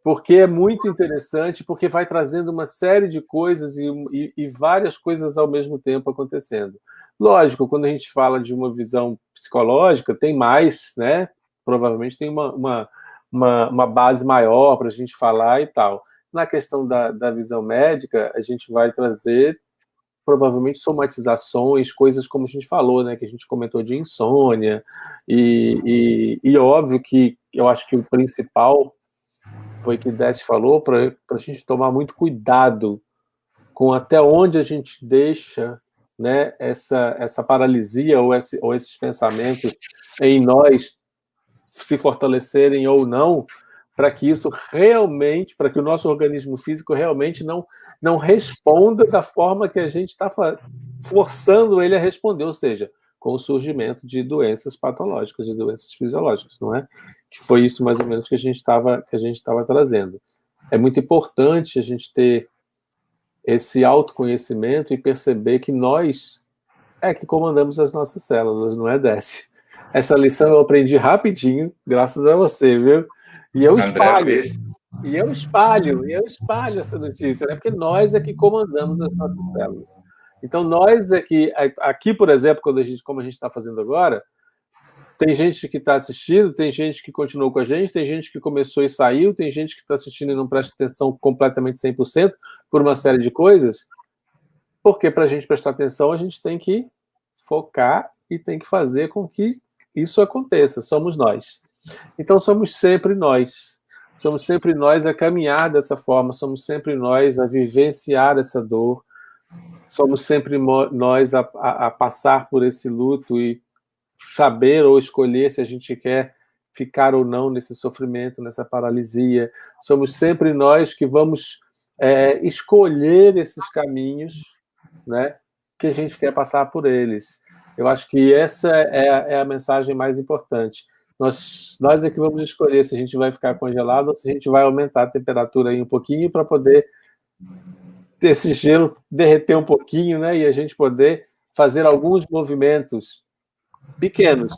Porque é muito interessante, porque vai trazendo uma série de coisas e várias coisas ao mesmo tempo acontecendo. Lógico, quando a gente fala de uma visão psicológica, tem mais, né? Provavelmente tem uma base maior para a gente falar e tal. Na questão da visão médica, a gente vai trazer provavelmente somatizações, coisas como a gente falou, né, que a gente comentou de insônia, e óbvio que eu acho que o principal foi que Décio falou, para a gente tomar muito cuidado com até onde a gente deixa, né, essa paralisia ou esses pensamentos em nós se fortalecerem ou não, para que isso realmente, para que o nosso organismo físico realmente não responda da forma que a gente está forçando ele a responder, ou seja, com o surgimento de doenças patológicas, de doenças fisiológicas, não é? Que foi isso mais ou menos que a gente estava trazendo. É muito importante a gente ter esse autoconhecimento e perceber que nós que comandamos as nossas células, não é, Décio? Essa lição eu aprendi rapidinho, graças a você, viu? E eu espalho essa notícia, né? Porque nós é que comandamos as nossas células. Então, nós é que, aqui, por exemplo, como a gente está fazendo agora, tem gente que está assistindo, tem gente que continuou com a gente, tem gente que começou e saiu, tem gente que está assistindo e não presta atenção completamente 100% por uma série de coisas, porque para a gente prestar atenção, a gente tem que focar e tem que fazer com que isso aconteça, somos nós. Então, somos sempre nós a caminhar dessa forma, somos sempre nós a vivenciar essa dor, somos sempre nós a passar por esse luto e saber ou escolher se a gente quer ficar ou não nesse sofrimento, nessa paralisia. Somos sempre nós que vamos escolher esses caminhos, né, que a gente quer passar por eles. Eu acho que essa é a mensagem mais importante. Nós é que vamos escolher se a gente vai ficar congelado ou se a gente vai aumentar a temperatura aí um pouquinho para poder esse gelo derreter um pouquinho, né, e a gente poder fazer alguns movimentos pequenos.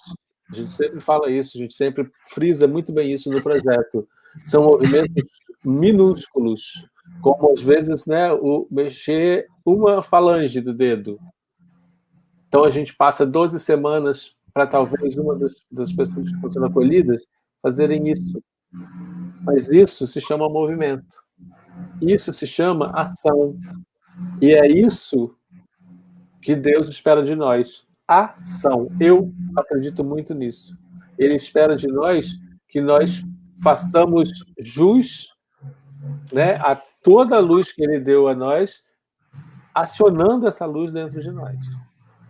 A gente sempre fala isso, a gente sempre frisa muito bem isso no projeto. São movimentos minúsculos, como às vezes, né, mexer uma falange do dedo. Então a gente passa 12 semanas para talvez uma das pessoas que estão sendo acolhidas fazerem isso. Mas isso se chama movimento. Isso se chama ação. E é isso que Deus espera de nós. Ação. Eu acredito muito nisso. Ele espera de nós que nós façamos jus, né, a toda a luz que ele deu a nós, acionando essa luz dentro de nós.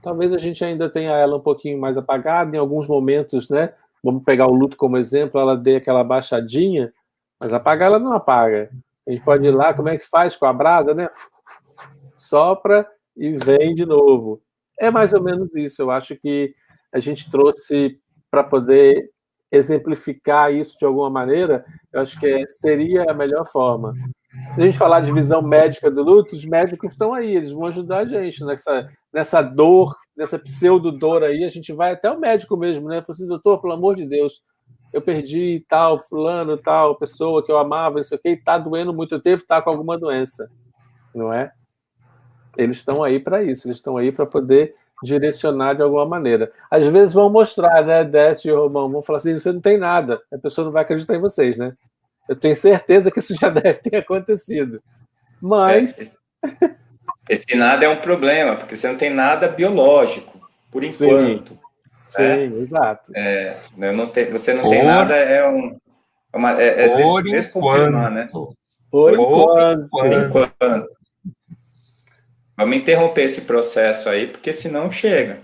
Talvez a gente ainda tenha ela um pouquinho mais apagada, em alguns momentos, né? Vamos pegar o luto como exemplo, ela dê aquela baixadinha, mas apagar ela não apaga. A gente pode ir lá, como é que faz com a brasa, né? Sopra e vem de novo. É mais ou menos isso. Eu acho que a gente trouxe para poder exemplificar isso de alguma maneira, eu acho que seria a melhor forma. Se a gente falar de visão médica do luto, os médicos estão aí, eles vão ajudar a gente nessa dor, nessa pseudo-dor aí, a gente vai até o médico mesmo, né? Fala assim, doutor, pelo amor de Deus, eu perdi tal, fulano, tal, pessoa que eu amava, isso aqui, está doendo muito tempo, está com alguma doença, não é? Eles estão aí para isso, eles estão aí para poder direcionar de alguma maneira. Às vezes vão mostrar, né, Décio e Romão, vão falar assim, você não tem nada, a pessoa não vai acreditar em vocês, né? Eu tenho certeza que isso já deve ter acontecido. Mas... Esse nada é um problema, porque você não tem nada biológico, por enquanto. Sim, né? Exato. Você não tem nada, desconfirmar, né? Por enquanto. Vamos interromper esse processo aí, porque senão chega.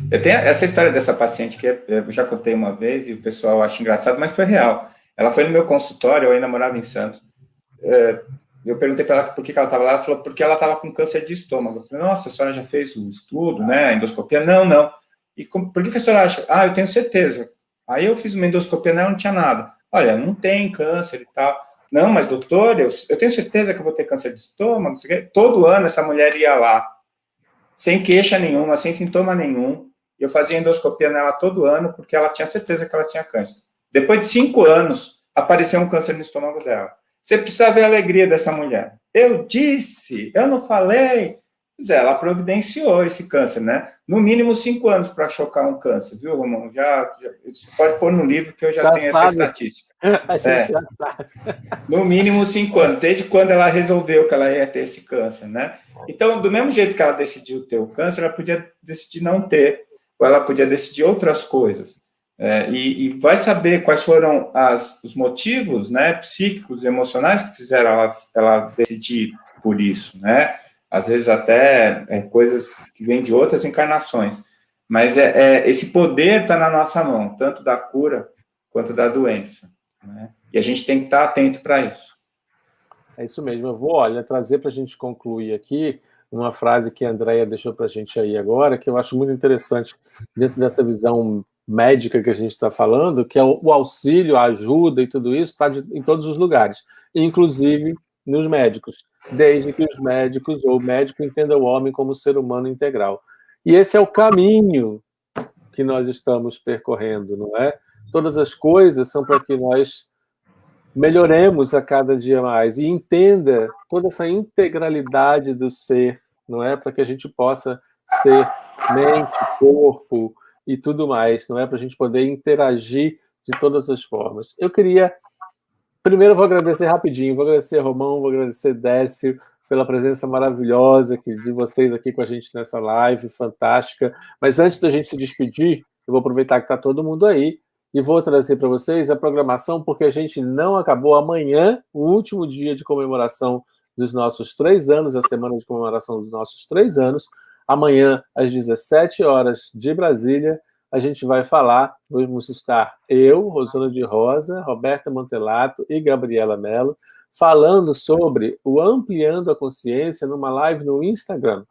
Eu tenho essa história dessa paciente que eu já contei uma vez e o pessoal acha engraçado, mas foi real. Ela foi no meu consultório, eu ainda morava em Santos. Eu perguntei para ela por que ela estava lá, ela falou porque ela estava com câncer de estômago. Eu falei, nossa, a senhora já fez o estudo, né, a endoscopia? Não. E por que a senhora acha? Ah, eu tenho certeza. Aí eu fiz uma endoscopia nela, não tinha nada. Olha, não tem câncer e tal. Não, mas doutor, eu tenho certeza que eu vou ter câncer de estômago. Todo ano essa mulher ia lá, sem queixa nenhuma, sem sintoma nenhum. Eu fazia endoscopia nela todo ano, porque ela tinha certeza que ela tinha câncer. Depois de 5 anos, apareceu um câncer no estômago dela. Você precisa ver a alegria dessa mulher. Eu disse, eu não falei. Pois é, ela providenciou esse câncer, né? No mínimo 5 anos para chocar um câncer, viu, Romão? Você pode pôr no livro que eu já tenho essa estatística. A gente já sabe. No mínimo 5 anos, desde quando ela resolveu que ela ia ter esse câncer, né? Então, do mesmo jeito que ela decidiu ter o câncer, ela podia decidir não ter, ou ela podia decidir outras coisas. E vai saber quais foram os motivos, né, psíquicos e emocionais que fizeram ela decidir por isso, né? Às vezes até coisas que vêm de outras encarnações. Mas esse poder está na nossa mão, tanto da cura quanto da doença, né? E a gente tem que estar atento para isso. É isso mesmo. Eu vou, trazer para a gente concluir aqui uma frase que a Andréia deixou para a gente aí agora, que eu acho muito interessante dentro dessa visão médica que a gente está falando, que é o auxílio, a ajuda e tudo isso está em todos os lugares, inclusive nos médicos, desde que os médicos ou o médico entenda o homem como ser humano integral. E esse é o caminho que nós estamos percorrendo, não é? Todas as coisas são para que nós melhoremos a cada dia mais e entenda toda essa integralidade do ser, não é? Para que a gente possa ser mente, corpo e tudo mais, não é? Para a gente poder interagir de todas as formas. Eu queria... Primeiro, eu vou agradecer rapidinho, vou agradecer Romão, vou agradecer Décio pela presença maravilhosa de vocês aqui com a gente nessa live, fantástica. Mas antes da gente se despedir, eu vou aproveitar que está todo mundo aí e vou trazer para vocês a programação, porque a gente não acabou amanhã, o último dia de comemoração dos nossos 3 anos, a semana de comemoração dos nossos 3 anos. Amanhã, às 17 horas de Brasília, a gente vai falar, vamos estar eu, Rosana de Rosa, Roberta Montelato e Gabriela Mello, falando sobre o Ampliando a Consciência numa live no Instagram.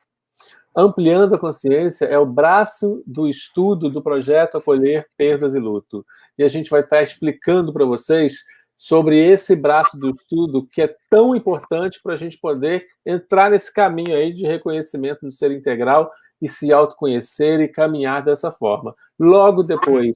Ampliando a Consciência é o braço do estudo do projeto Acolher Perdas e Luto. E a gente vai estar explicando para vocês sobre esse braço do estudo que é tão importante para a gente poder entrar nesse caminho aí de reconhecimento do ser integral e se autoconhecer e caminhar dessa forma. Logo depois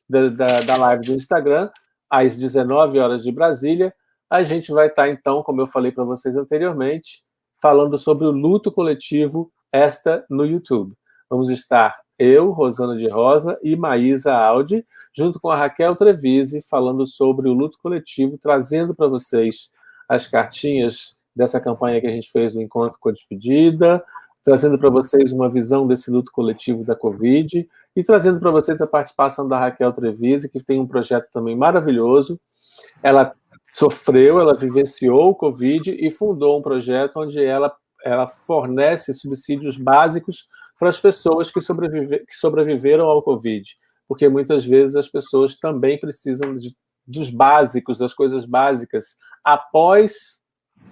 da live do Instagram, às 19 horas de Brasília, a gente vai estar, então, como eu falei para vocês anteriormente, falando sobre o luto coletivo, esta no YouTube. Vamos estar eu, Rosana de Rosa e Maísa Aldi, junto com a Raquel Trevise, falando sobre o luto coletivo, trazendo para vocês as cartinhas dessa campanha que a gente fez no Encontro com a Despedida, trazendo para vocês uma visão desse luto coletivo da Covid e trazendo para vocês a participação da Raquel Trevise, que tem um projeto também maravilhoso. Ela sofreu, ela vivenciou o Covid e fundou um projeto onde ela fornece subsídios básicos para as pessoas que sobreviveram ao Covid, porque muitas vezes as pessoas também precisam dos básicos, das coisas básicas, após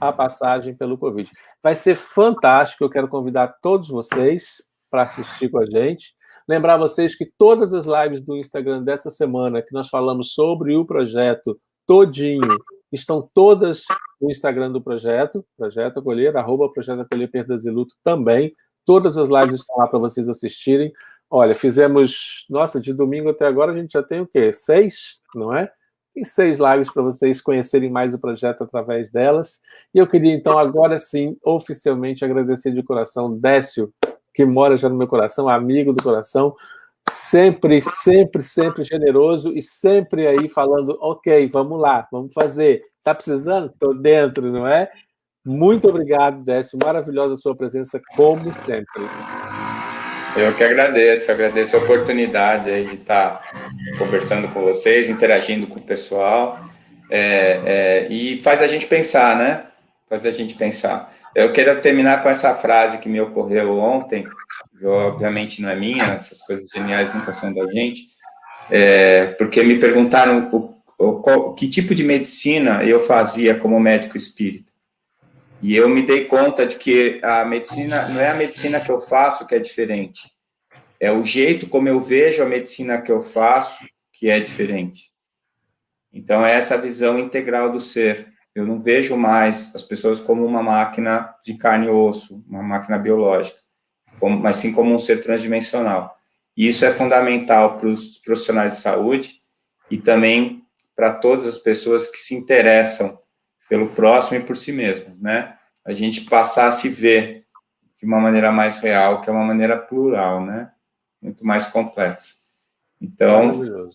a passagem pelo Covid. Vai ser fantástico, eu quero convidar todos vocês para assistir com a gente. Lembrar vocês que todas as lives do Instagram dessa semana, que nós falamos sobre o projeto todinho, estão todas no Instagram do Projeto Acolher, @Projeto Acolher Perdas e Luto também. Todas as lives estão lá para vocês assistirem. Olha, fizemos... Nossa, de domingo até agora a gente já tem o quê? 6, não é? Tem 6 lives para vocês conhecerem mais o projeto através delas. E eu queria, então, agora sim, oficialmente agradecer de coração Décio, que mora já no meu coração, amigo do coração, sempre generoso e sempre aí falando, ok, vamos lá, vamos fazer. Tá precisando? Tô dentro, não é? Muito obrigado, Décio. Maravilhosa a sua presença, como sempre. Eu que agradeço a oportunidade aí de estar conversando com vocês, interagindo com o pessoal, e faz a gente pensar, né? Faz a gente pensar. Eu quero terminar com essa frase que me ocorreu ontem, que obviamente não é minha, essas coisas geniais nunca são da gente, porque me perguntaram que tipo de medicina eu fazia como médico espírita. E eu me dei conta de que a medicina, não é a medicina que eu faço que é diferente, é o jeito como eu vejo a medicina que eu faço que é diferente. Então, é essa visão integral do ser. Eu não vejo mais as pessoas como uma máquina de carne e osso, uma máquina biológica, mas sim como um ser transdimensional. E isso é fundamental para os profissionais de saúde e também para todas as pessoas que se interessam pelo próximo e por si mesmos, né? A gente passar a se ver de uma maneira mais real, que é uma maneira plural, né? Muito mais complexa. Então,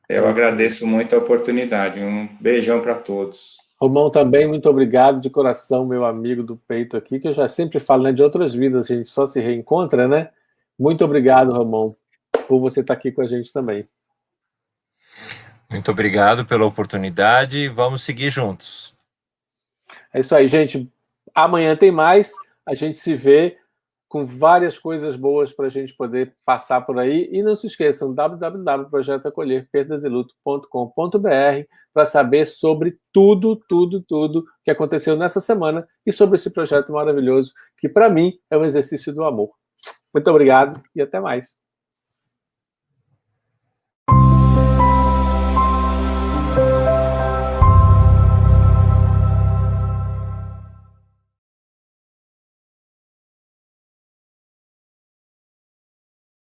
eu agradeço muito a oportunidade. Um beijão para todos. Romão, também, muito obrigado de coração, meu amigo do peito aqui, que eu já sempre falo, né, de outras vidas, a gente só se reencontra, né? Muito obrigado, Romão, por você estar aqui com a gente também. Muito obrigado pela oportunidade, vamos seguir juntos. É isso aí, gente. Amanhã tem mais, a gente se vê com várias coisas boas para a gente poder passar por aí. E não se esqueçam, www.projetoacolherperdaseluto.com.br para saber sobre tudo que aconteceu nessa semana e sobre esse projeto maravilhoso, que para mim é um exercício do amor. Muito obrigado e até mais.